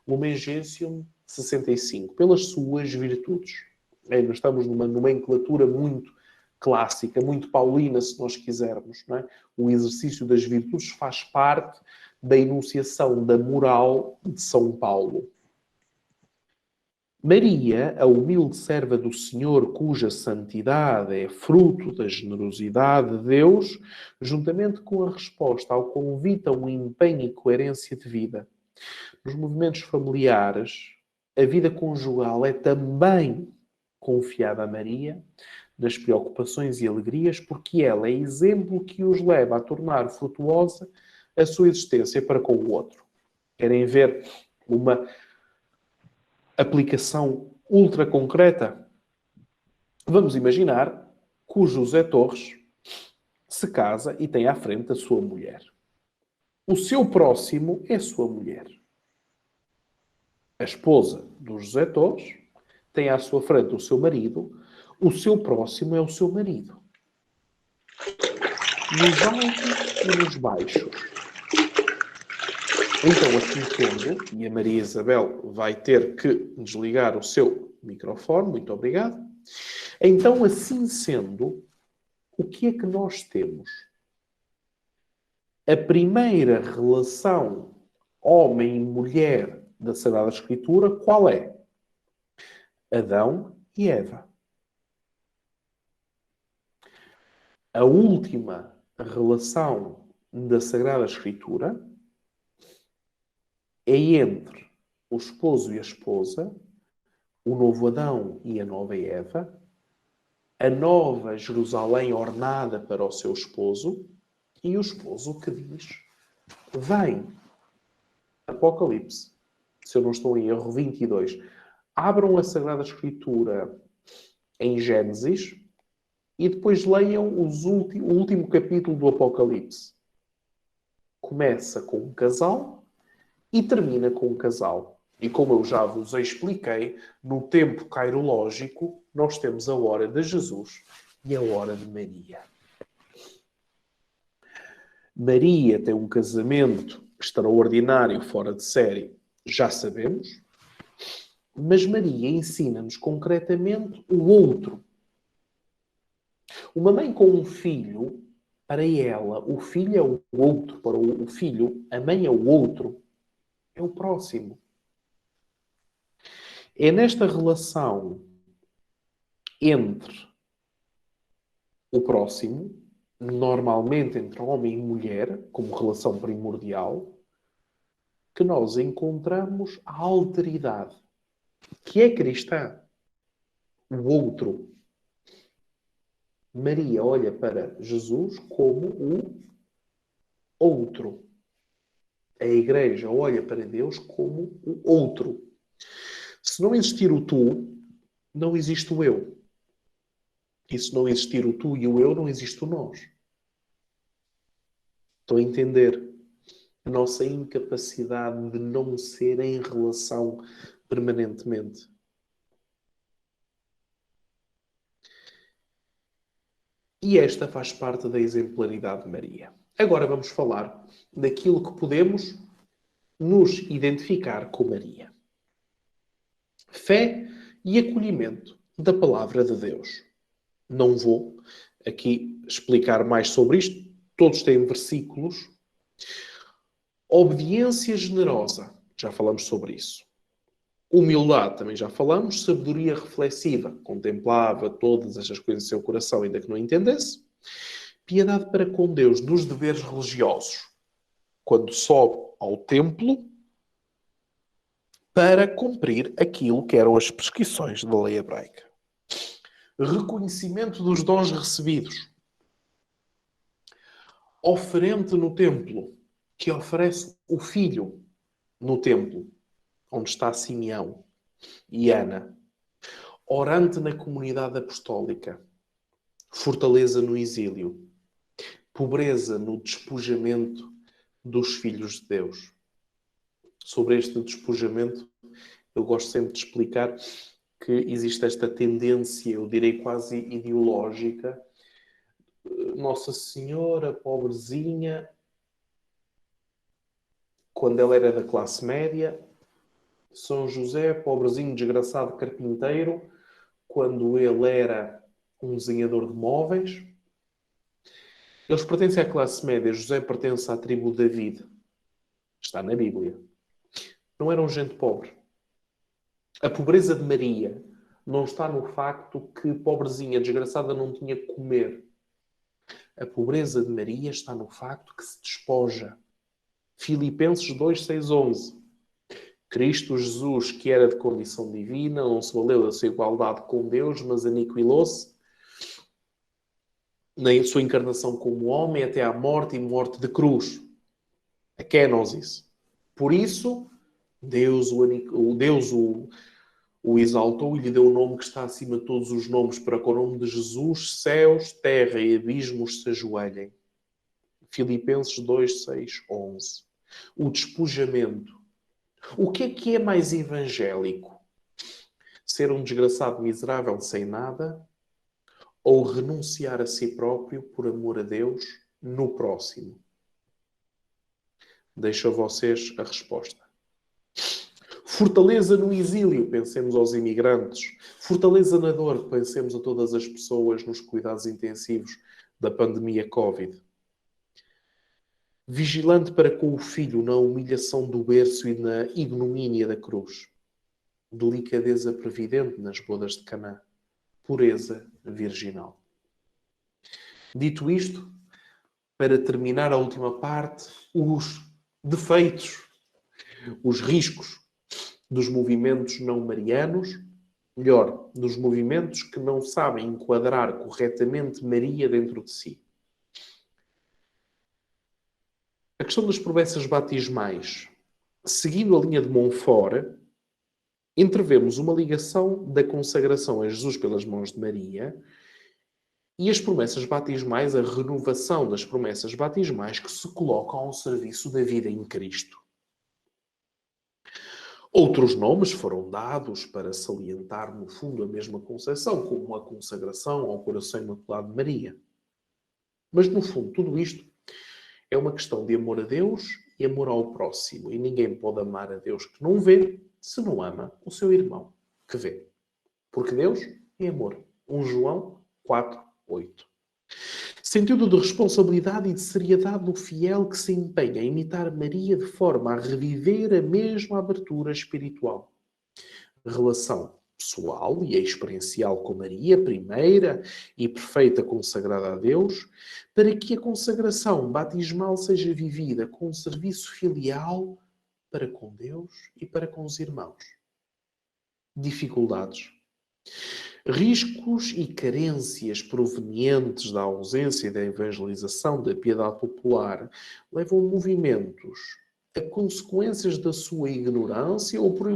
[SPEAKER 1] Lumen Gentium 65, pelas suas virtudes. Nós estamos numa nomenclatura muito clássica, muito paulina, se nós quisermos. Não é? O exercício das virtudes faz parte da enunciação da moral de São Paulo. Maria, a humilde serva do Senhor, cuja santidade é fruto da generosidade de Deus, juntamente com a resposta ao convite a um empenho e coerência de vida. Nos movimentos familiares, a vida conjugal é também confiada a Maria, nas preocupações e alegrias, porque ela é exemplo que os leva a tornar frutuosa a sua existência para com o outro. Querem ver uma aplicação ultra concreta? Vamos imaginar que o José Torres se casa e tem à frente a sua mulher. O seu próximo é a sua mulher. A esposa do José Torres tem à sua frente o seu marido. O seu próximo é o seu marido. Nos altos e nos baixos. Então, assim sendo, e a Maria Isabel vai ter que desligar o seu microfone, muito obrigado. Então, assim sendo, o que é que nós temos? A primeira relação homem e mulher da Sagrada Escritura, qual é? Adão e Eva. A última relação da Sagrada Escritura é entre o esposo e a esposa, o novo Adão e a nova Eva, a nova Jerusalém ornada para o seu esposo e o esposo que diz: vem. Apocalipse, se eu não estou em erro, 22. Abram a Sagrada Escritura em Gênesis e depois leiam o último capítulo do Apocalipse. Começa com um casal e termina com um casal. E como eu já vos expliquei, no tempo cairológico, nós temos a hora de Jesus e a hora de Maria. Maria tem um casamento extraordinário, fora de série, já sabemos. Mas Maria ensina-nos concretamente o outro. Uma mãe com um filho, para ela, o filho é o outro. Para o filho, a mãe é o outro. É o próximo. É nesta relação entre o próximo, normalmente entre homem e mulher, como relação primordial, que nós encontramos a alteridade, que é cristã. O outro. Maria olha para Jesus como o outro. A Igreja olha para Deus como o outro. Se não existir o tu, não existe o eu. E se não existir o tu e o eu, não existe o nós. Estou a entender a nossa incapacidade de não ser em relação permanentemente. E esta faz parte da exemplaridade de Maria. Agora vamos falar daquilo que podemos nos identificar com Maria. Fé e acolhimento da palavra de Deus. Não vou aqui explicar mais sobre isto. Todos têm versículos. Obediência generosa. Já falamos sobre isso. Humildade, também já falamos. Sabedoria reflexiva. Contemplava todas estas coisas em seu coração, ainda que não entendesse. Piedade para com Deus nos deveres religiosos. Quando sobe ao templo para cumprir aquilo que eram as prescrições da lei hebraica. Reconhecimento dos dons recebidos. Oferente no templo, que oferece o filho no templo, onde está Simeão e Ana. Orante na comunidade apostólica. Fortaleza no exílio. Pobreza no despojamento dos filhos de Deus. Sobre este despojamento, eu gosto sempre de explicar que existe esta tendência, eu direi quase ideológica. Nossa Senhora, pobrezinha, quando ela era da classe média. São José, pobrezinho, desgraçado carpinteiro, quando ele era um desenhador de móveis. Eles pertencem à classe média. José pertence à tribo de David. Está na Bíblia. Não eram gente pobre. A pobreza de Maria não está no facto que, pobrezinha, desgraçada, não tinha que comer. A pobreza de Maria está no facto que se despoja. Filipenses 2, 6, 11. Cristo Jesus, que era de condição divina, não se valeu da sua igualdade com Deus, mas aniquilou-se na sua encarnação como homem até à morte e morte de cruz. A kenosis. Por isso, Deus o exaltou e lhe deu o nome que está acima de todos os nomes, para que o nome de Jesus, céus, terra e abismos se ajoelhem. Filipenses 2, 6, 11. O despojamento. O que é mais evangélico? Ser um desgraçado miserável sem nada ou renunciar a si próprio por amor a Deus no próximo? Deixo a vocês a resposta. Fortaleza no exílio, pensemos aos imigrantes. Fortaleza na dor, pensemos a todas as pessoas nos cuidados intensivos da pandemia Covid. Vigilante para com o filho na humilhação do berço e na ignomínia da cruz. Delicadeza previdente nas bodas de Caná. Pureza virginal. Dito isto, para terminar a última parte, os defeitos, os riscos dos movimentos não marianos, melhor, dos movimentos que não sabem enquadrar corretamente Maria dentro de si. A questão das promessas batismais. Seguindo a linha de Montfort, entrevemos uma ligação da consagração a Jesus pelas mãos de Maria e as promessas batismais, a renovação das promessas batismais que se colocam ao serviço da vida em Cristo. Outros nomes foram dados para salientar, no fundo, a mesma concepção, como a consagração ao coração imaculado de Maria. Mas, no fundo, tudo isto é uma questão de amor a Deus e amor ao próximo. E ninguém pode amar a Deus que não vê, se não ama o seu irmão que vê. Porque Deus é amor. 1 João 4, 8. Sentido de responsabilidade e de seriedade do fiel que se empenha a imitar Maria de forma a reviver a mesma abertura espiritual. Relação pessoal e experiencial com Maria, primeira e perfeita consagrada a Deus, para que a consagração batismal seja vivida com um serviço filial para com Deus e para com os irmãos. Dificuldades. Riscos e carências provenientes da ausência da evangelização da piedade popular levam movimentos a consequências da sua ignorância ou por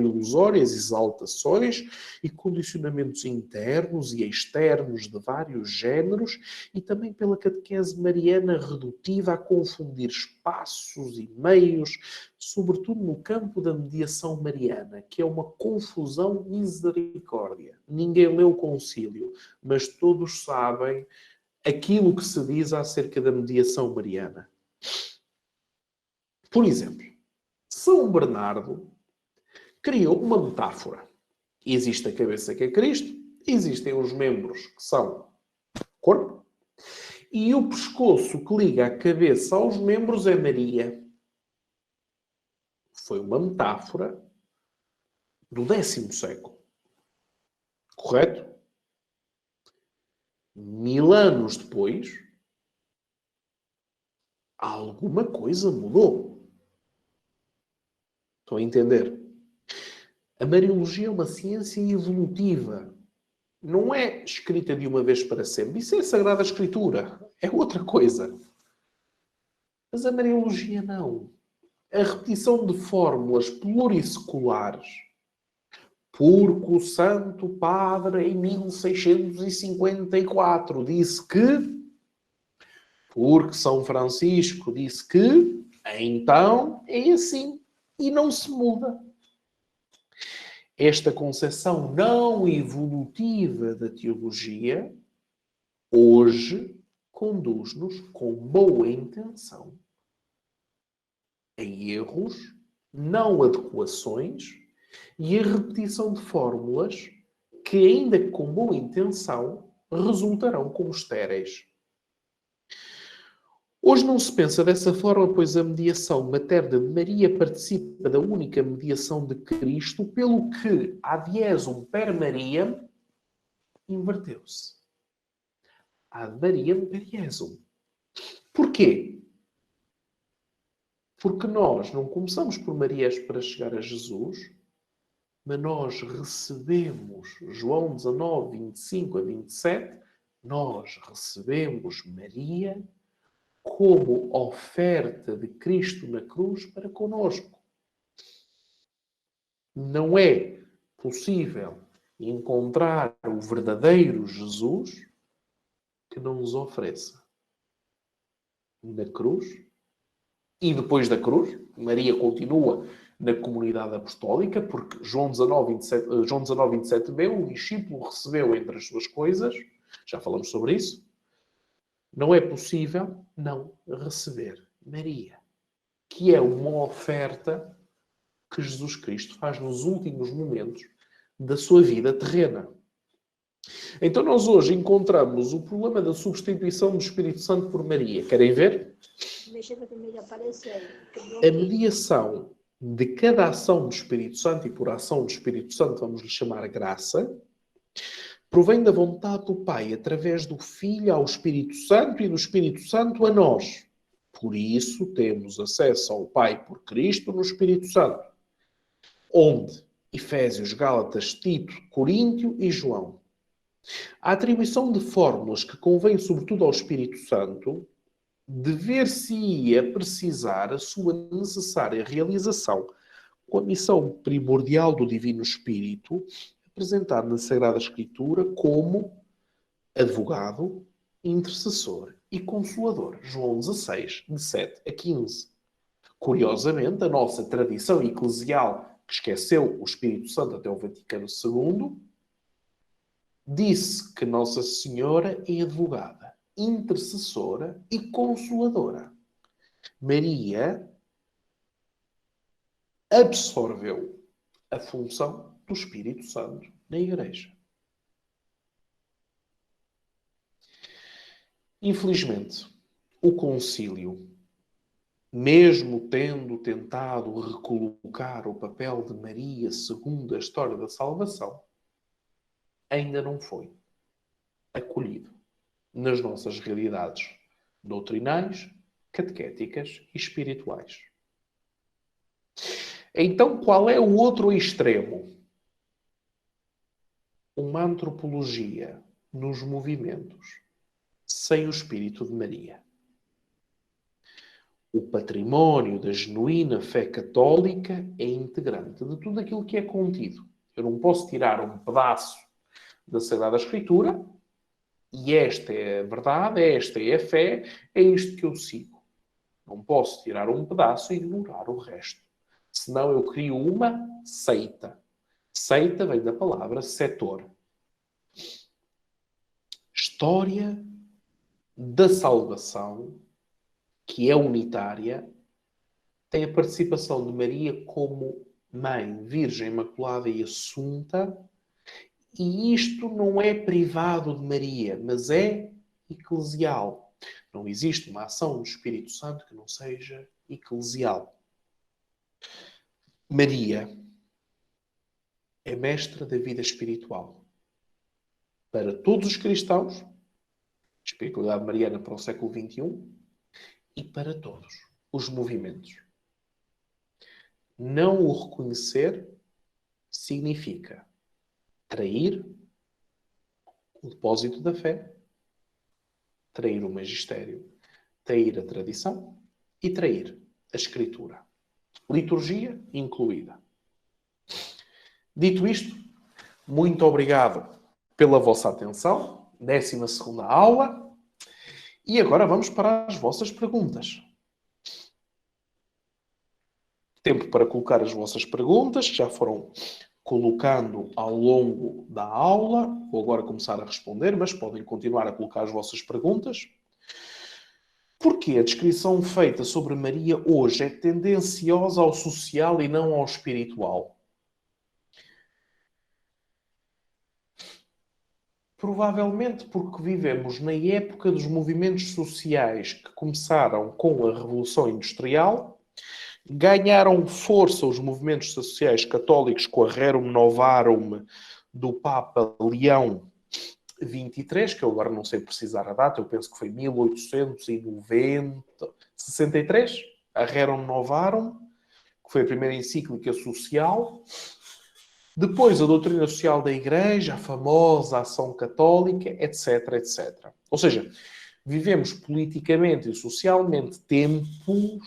[SPEAKER 1] ilusórias exaltações e condicionamentos internos e externos de vários géneros e também pela catequese mariana redutiva a confundir espaços e meios, sobretudo no campo da mediação mariana, que é uma confusão misericórdia. Ninguém leu o concílio, mas todos sabem aquilo que se diz acerca da mediação mariana. Por exemplo, São Bernardo criou uma metáfora. Existe a cabeça que é Cristo, existem os membros que são corpo, e o pescoço que liga a cabeça aos membros é Maria. Foi uma metáfora do 10º século. Correto? 1000 anos depois, alguma coisa mudou. Estão a entender? A Mariologia é uma ciência evolutiva. Não é escrita de uma vez para sempre. Isso é a Sagrada Escritura. É outra coisa. Mas a Mariologia não. A repetição de fórmulas plurisseculares. Porco Santo Padre, em 1654, disse que... Porque São Francisco disse que... Então, é assim. E não se muda. Esta concepção não evolutiva da teologia hoje conduz-nos com boa intenção a erros, não adequações e a repetição de fórmulas que, ainda que com boa intenção, resultarão como estéreis. Hoje não se pensa dessa forma, pois a mediação materna de Maria participa da única mediação de Cristo, pelo que ad Iesum per Mariam inverteu-se. Ad Mariam per Iesum. Porquê? Porque nós não começamos por Maria para chegar a Jesus, mas nós recebemos, João 19, 25 a 27, nós recebemos Maria como oferta de Cristo na cruz para conosco. Não é possível encontrar o verdadeiro Jesus que não nos ofereça na cruz. E depois da cruz, Maria continua na comunidade apostólica, porque João 19, 27b, o discípulo recebeu entre as suas coisas, já falamos sobre isso, não é possível não receber Maria, que é uma oferta que Jesus Cristo faz nos últimos momentos da sua vida terrena. Então nós hoje encontramos o problema da substituição do Espírito Santo por Maria. Querem ver? A mediação de cada ação do Espírito Santo, e por ação do Espírito Santo vamos lhe chamar graça, provém da vontade do Pai, através do Filho ao Espírito Santo e do Espírito Santo a nós. Por isso temos acesso ao Pai por Cristo no Espírito Santo. Onde? Efésios, Gálatas, Tito, Coríntio e João. A atribuição de fórmulas que convém sobretudo ao Espírito Santo dever-se-ia precisar a sua necessária realização com a missão primordial do Divino Espírito, apresentado na Sagrada Escritura como advogado, intercessor e consolador. João 16, de 7 a 15. Curiosamente, a nossa tradição eclesial, que esqueceu o Espírito Santo até o Vaticano II, disse que Nossa Senhora é advogada, intercessora e consoladora. Maria absorveu a função do Espírito Santo na Igreja. Infelizmente, o concílio, mesmo tendo tentado recolocar o papel de Maria segundo a história da salvação, ainda não foi acolhido nas nossas realidades doutrinais, catequéticas e espirituais. Então, qual é o outro extremo? uma antropologia nos movimentos sem o espírito de Maria. O património da genuína fé católica é integrante de tudo aquilo que é contido. Eu não posso tirar um pedaço da Sagrada Escritura e esta é a verdade, esta é a fé, é isto que eu sigo. Não posso tirar um pedaço e ignorar o resto. Senão eu crio uma seita. Seita vem da palavra setor. História da salvação, que é unitária, tem a participação de Maria como Mãe, Virgem Imaculada e Assunta, e isto não é privado de Maria, mas é eclesial. Não existe uma ação do Espírito Santo que não seja eclesial. Maria é mestra da vida espiritual. Para todos os cristãos, espiritualidade mariana para o século XXI, e para todos os movimentos. Não o reconhecer significa trair o depósito da fé, trair o magistério, trair a tradição e trair a escritura. Liturgia incluída. Dito isto, muito obrigado pela vossa atenção. 12ª aula. E agora vamos para as vossas perguntas. Tempo para colocar as vossas perguntas, que já foram colocando ao longo da aula. Vou agora começar a responder, mas podem continuar a colocar as vossas perguntas. Porquê a descrição feita sobre Maria hoje é tendenciosa ao social e não ao espiritual? Provavelmente porque vivemos na época dos movimentos sociais que começaram com a Revolução Industrial, ganharam força os movimentos sociais católicos com a Rerum Novarum do Papa Leão XXIII, que eu agora não sei precisar a data, eu penso que foi 1863, a Rerum Novarum, que foi a primeira encíclica social. Depois, a doutrina social da Igreja, a famosa ação católica, etc, etc. Ou seja, vivemos politicamente e socialmente tempos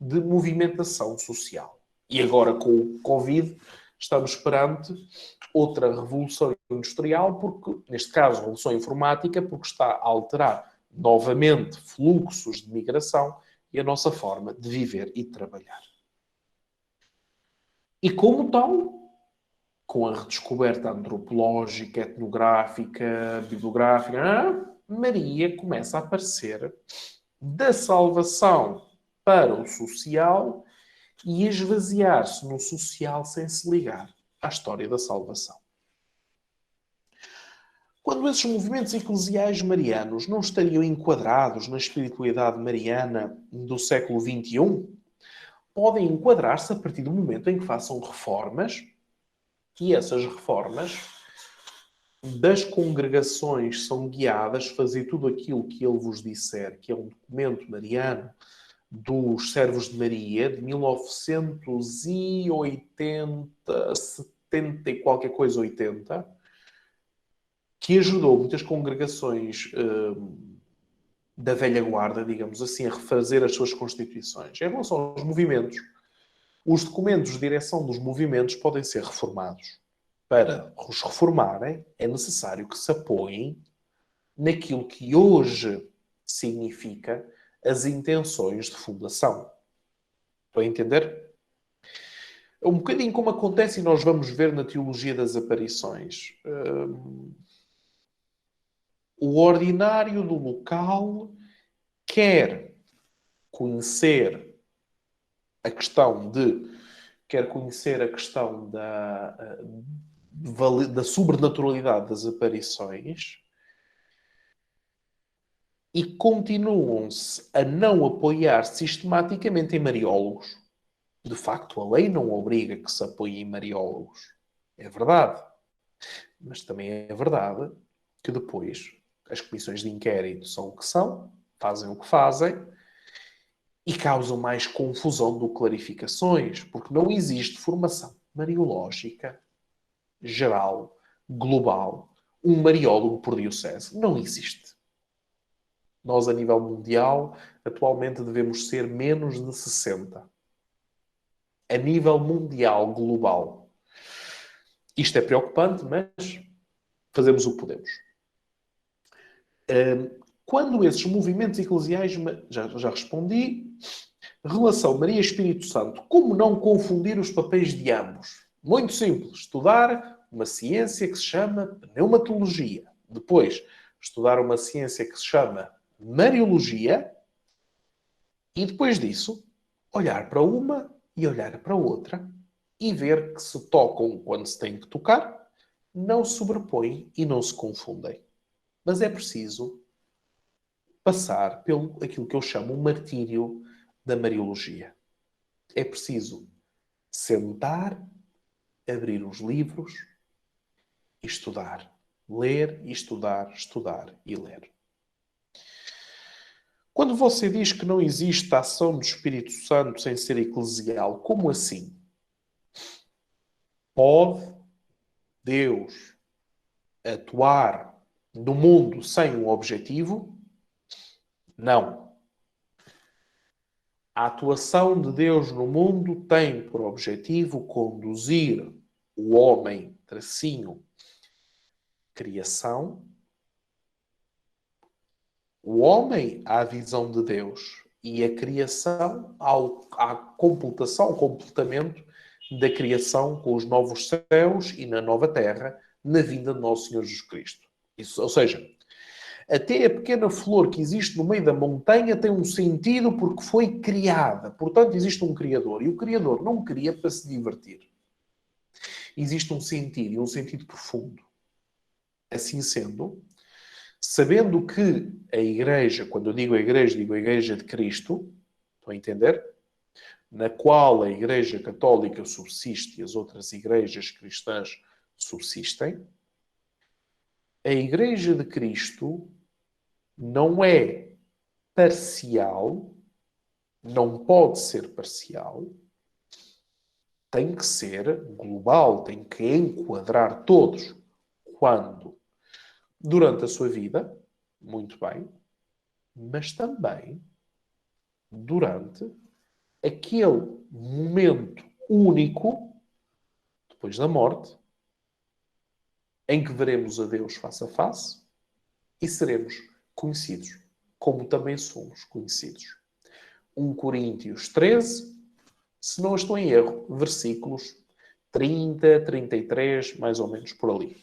[SPEAKER 1] de movimentação social. E agora, com o Covid, estamos perante outra revolução industrial, porque, neste caso, revolução informática, porque está a alterar novamente fluxos de migração e a nossa forma de viver e de trabalhar. E como tal, com a redescoberta antropológica, etnográfica, bibliográfica, Maria começa a aparecer da salvação para o social e esvaziar-se no social sem se ligar à história da salvação. Quando esses movimentos eclesiais marianos não estariam enquadrados na espiritualidade mariana do século XXI, podem enquadrar-se a partir do momento em que façam reformas, e essas reformas das congregações são guiadas a fazer tudo aquilo que ele vos disser, que é um documento mariano dos Servos de Maria, de 1980, 70 e qualquer coisa, 80, que ajudou muitas congregações da velha guarda, digamos assim, a refazer as suas constituições. Em relação aos movimentos, os documentos de direção dos movimentos podem ser reformados. Para os reformarem, é necessário que se apoiem naquilo que hoje significa as intenções de fundação. Estão a entender? É um bocadinho como acontece e nós vamos ver na teologia das aparições. O ordinário do local quer conhecer a questão da sobrenaturalidade das aparições e continuam-se a não apoiar sistematicamente em mariólogos. De facto, a lei não obriga que se apoie em mariólogos. É verdade. Mas também é verdade que depois as comissões de inquérito são o que são, fazem o que fazem e causam mais confusão do que clarificações, porque não existe formação mariológica geral global, um mariólogo por diocese. Não existe. Nós, a nível mundial, atualmente devemos ser menos de 60. A nível mundial, global. Isto é preocupante, mas fazemos o que podemos. Quando esses movimentos eclesiais, já respondi, relação Maria-Espírito Santo, como não confundir os papéis de ambos? Muito simples, estudar uma ciência que se chama pneumatologia. Depois, estudar uma ciência que se chama Mariologia. E depois disso, olhar para uma e olhar para outra e ver que se tocam quando se tem que tocar, não se sobrepõem e não se confundem. Mas é preciso passar pelo aquilo que eu chamo o martírio da Mariologia. É preciso sentar, abrir os livros e estudar. Ler e estudar, estudar e ler. Quando você diz que não existe a ação do Espírito Santo sem ser eclesial, como assim? Pode Deus atuar no mundo sem um objetivo? Não. A atuação de Deus no mundo tem por objetivo conduzir o homem, tracinho, criação, o homem à visão de Deus e a criação à completação, ao completamento da criação com os novos céus e na nova terra, na vinda de nosso Senhor Jesus Cristo. Isso, ou seja, até a pequena flor que existe no meio da montanha tem um sentido porque foi criada. Portanto, existe um Criador. E o Criador não cria para se divertir. Existe um sentido, e um sentido profundo. Assim sendo, sabendo que a Igreja, quando eu digo a Igreja de Cristo, estão a entender? Na qual a Igreja Católica subsiste e as outras igrejas cristãs subsistem, a Igreja de Cristo não é parcial, não pode ser parcial, tem que ser global, tem que enquadrar todos. Quando? Durante a sua vida, muito bem, mas também durante aquele momento único, depois da morte, em que veremos a Deus face a face e seremos conhecidos, como também somos conhecidos. 1 Coríntios 13, se não estou em erro, versículos 30, 33, mais ou menos por ali.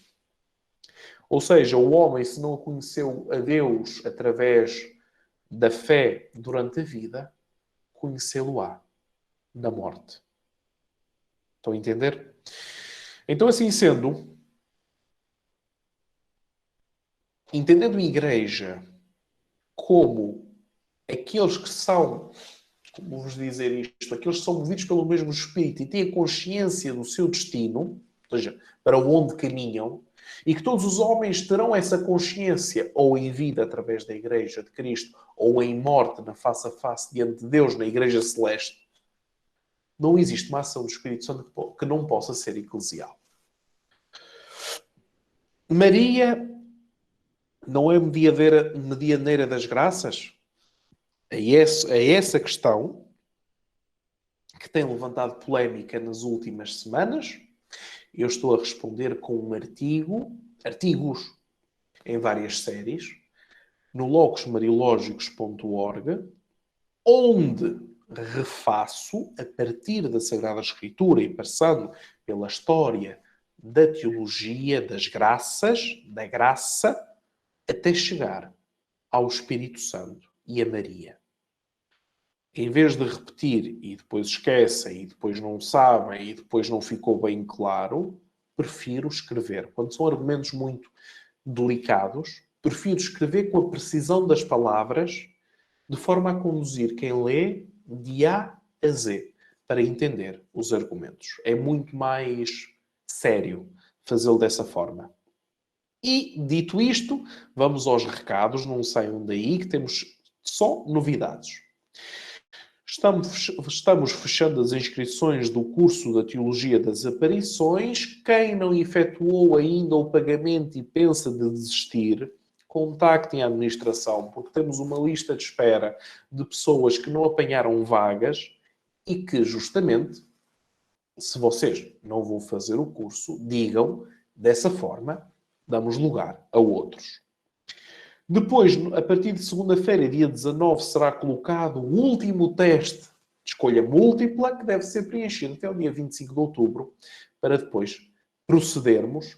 [SPEAKER 1] Ou seja, o homem, se não conheceu a Deus através da fé durante a vida, conhecê-lo-á na morte. Estão a entender? Então, assim sendo, entendendo a Igreja como aqueles que são, como vos dizer isto, aqueles que são movidos pelo mesmo Espírito e têm a consciência do seu destino, ou seja, para onde caminham, e que todos os homens terão essa consciência, ou em vida através da Igreja de Cristo, ou em morte, na face a face diante de Deus, na Igreja Celeste, não existe uma ação do Espírito Santo que não possa ser eclesial. Maria não é medianeira das graças? É essa questão que tem levantado polémica nas últimas semanas. Eu estou a responder com um artigos em várias séries, no logosmariológicos.org, onde refaço, a partir da Sagrada Escritura e passando pela história da teologia das graças, da graça, até chegar ao Espírito Santo e a Maria. Em vez de repetir e depois esquecem e depois não sabem e depois não ficou bem claro, prefiro escrever. Quando são argumentos muito delicados, prefiro escrever com a precisão das palavras, de forma a conduzir quem lê de A a Z, para entender os argumentos. É muito mais sério fazê-lo dessa forma. E, dito isto, vamos aos recados, não saiam daí, que temos só novidades. Estamos fechando as inscrições do curso da Teologia das Aparições. Quem não efetuou ainda o pagamento e pensa de desistir, contactem a administração, porque temos uma lista de espera de pessoas que não apanharam vagas e que, justamente, se vocês não vão fazer o curso, digam, dessa forma, damos lugar a outros. Depois, a partir de segunda-feira, dia 19, será colocado o último teste de escolha múltipla, que deve ser preenchido até o dia 25 de outubro, para depois procedermos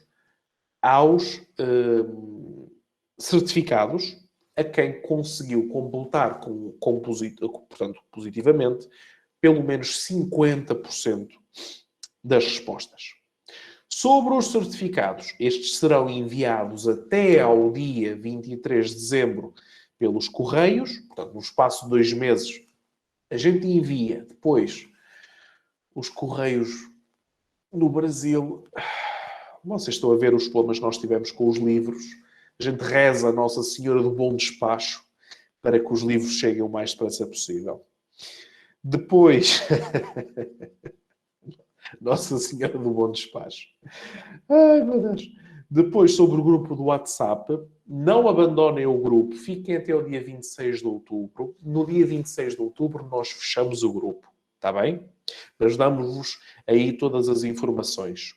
[SPEAKER 1] aos certificados a quem conseguiu completar portanto, positivamente, pelo menos 50% das respostas. Sobre os certificados, estes serão enviados até ao dia 23 de dezembro pelos Correios, portanto, no espaço de 2 meses, a gente envia depois os Correios no Brasil. Vocês estão a ver os problemas que nós tivemos com os livros. A gente reza a Nossa Senhora do Bom Despacho para que os livros cheguem o mais depressa possível. Depois... Nossa Senhora do Bom Despacho. Ai, meu Deus. Depois, sobre o grupo do WhatsApp, não abandonem o grupo. Fiquem até o dia 26 de outubro. No dia 26 de outubro, nós fechamos o grupo. Está bem? Mas damos-vos aí todas as informações.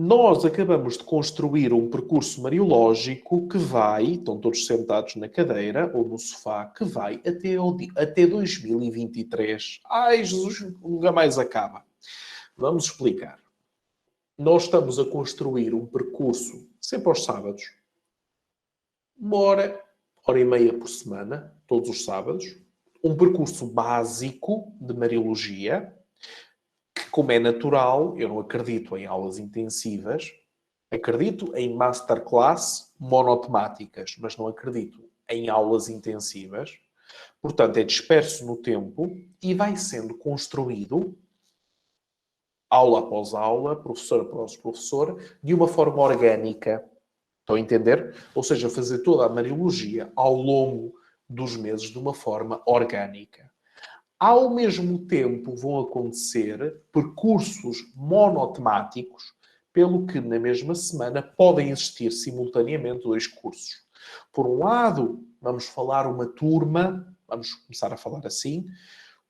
[SPEAKER 1] Nós acabamos de construir um percurso mariológico que vai, estão todos sentados na cadeira ou no sofá, que vai até 2023. Ai, Jesus, nunca mais acaba. Vamos explicar. Nós estamos a construir um percurso, sempre aos sábados, 1 hora e meia por semana, todos os sábados, um percurso básico de Mariologia, que, como é natural, eu não acredito em aulas intensivas, acredito em masterclass monotemáticas, mas não acredito em aulas intensivas. Portanto, é disperso no tempo e vai sendo construído, aula após aula, professor após professor, de uma forma orgânica. Estão a entender? Ou seja, fazer toda a Mariologia ao longo dos meses de uma forma orgânica. Ao mesmo tempo, vão acontecer percursos monotemáticos, pelo que na mesma semana podem existir simultaneamente 2 cursos. Por um lado, vamos falar uma turma, vamos começar a falar assim,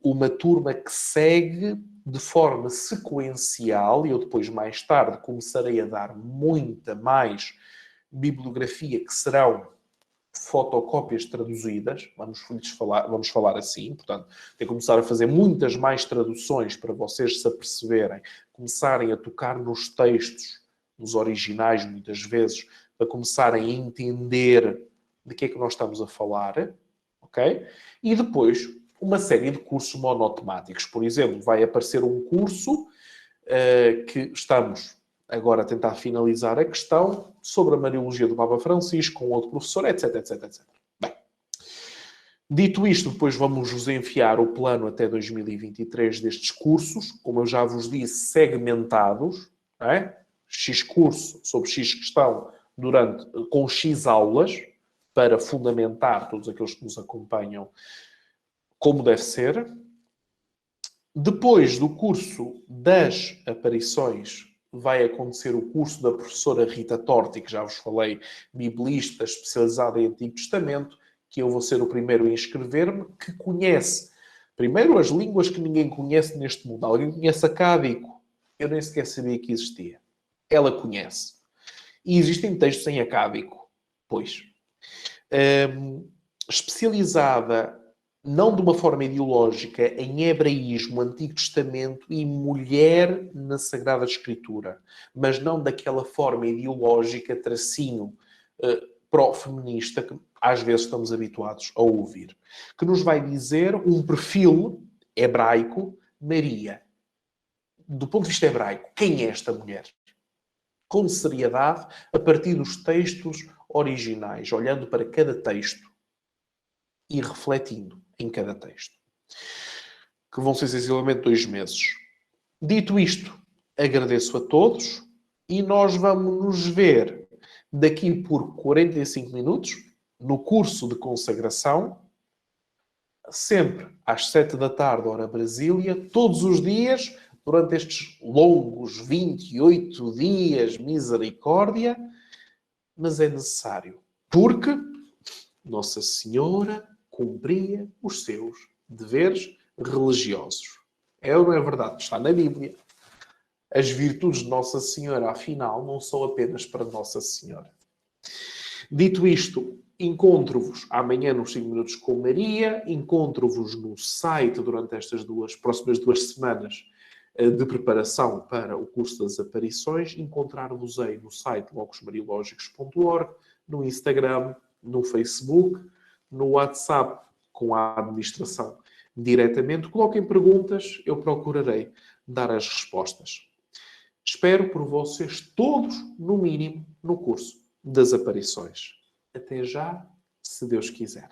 [SPEAKER 1] uma turma que segue de forma sequencial, e eu depois, mais tarde, começarei a dar muita mais bibliografia, que serão fotocópias traduzidas, vamos falar assim, portanto, tem que começar a fazer muitas mais traduções para vocês se aperceberem, começarem a tocar nos textos, nos originais, muitas vezes, para começarem a entender de que é que nós estamos a falar, ok? E depois, uma série de cursos monotemáticos. Por exemplo, vai aparecer um curso que estamos agora a tentar finalizar a questão sobre a Mariologia do Papa Francisco com outro professor, etc, etc, etc. Bem, dito isto, depois vamos-vos enfiar o plano até 2023 destes cursos, como eu já vos disse, segmentados, não é? X curso sobre X questão com X aulas, para fundamentar todos aqueles que nos acompanham como deve ser. Depois do curso das aparições, vai acontecer o curso da professora Rita Torti, que já vos falei, biblista especializada em Antigo Testamento, que eu vou ser o primeiro a inscrever-me, que conhece, primeiro, as línguas que ninguém conhece neste mundo. Alguém conhece acádico? Eu nem sequer sabia que existia. Ela conhece. E existem textos em acádico. Pois. Especializada, não de uma forma ideológica, em hebraísmo, Antigo Testamento e mulher na Sagrada Escritura, mas não daquela forma ideológica, tracinho, pró-feminista, que às vezes estamos habituados a ouvir, que nos vai dizer um perfil hebraico, Maria. Do ponto de vista hebraico, quem é esta mulher? Com seriedade, a partir dos textos originais, olhando para cada texto e refletindo em cada texto. Que vão ser sensivelmente 2 meses. Dito isto, agradeço a todos e nós vamos nos ver daqui por 45 minutos no curso de consagração, sempre às 7 da tarde, hora Brasília, todos os dias, durante estes longos 28 dias, misericórdia, mas é necessário, porque Nossa Senhora cumpria os seus deveres religiosos. É ou não é verdade? Está na Bíblia. As virtudes de Nossa Senhora, afinal, não são apenas para Nossa Senhora. Dito isto, encontro-vos amanhã nos 5 Minutos com Maria, encontro-vos no site durante estas próximas 2 semanas de preparação para o curso das aparições. Encontrar-vos-ei no site logosmariológicos.org, no Instagram, no Facebook, no WhatsApp com a administração diretamente. Coloquem perguntas, eu procurarei dar as respostas. Espero por vocês todos, no mínimo, no curso das aparições. Até já, se Deus quiser.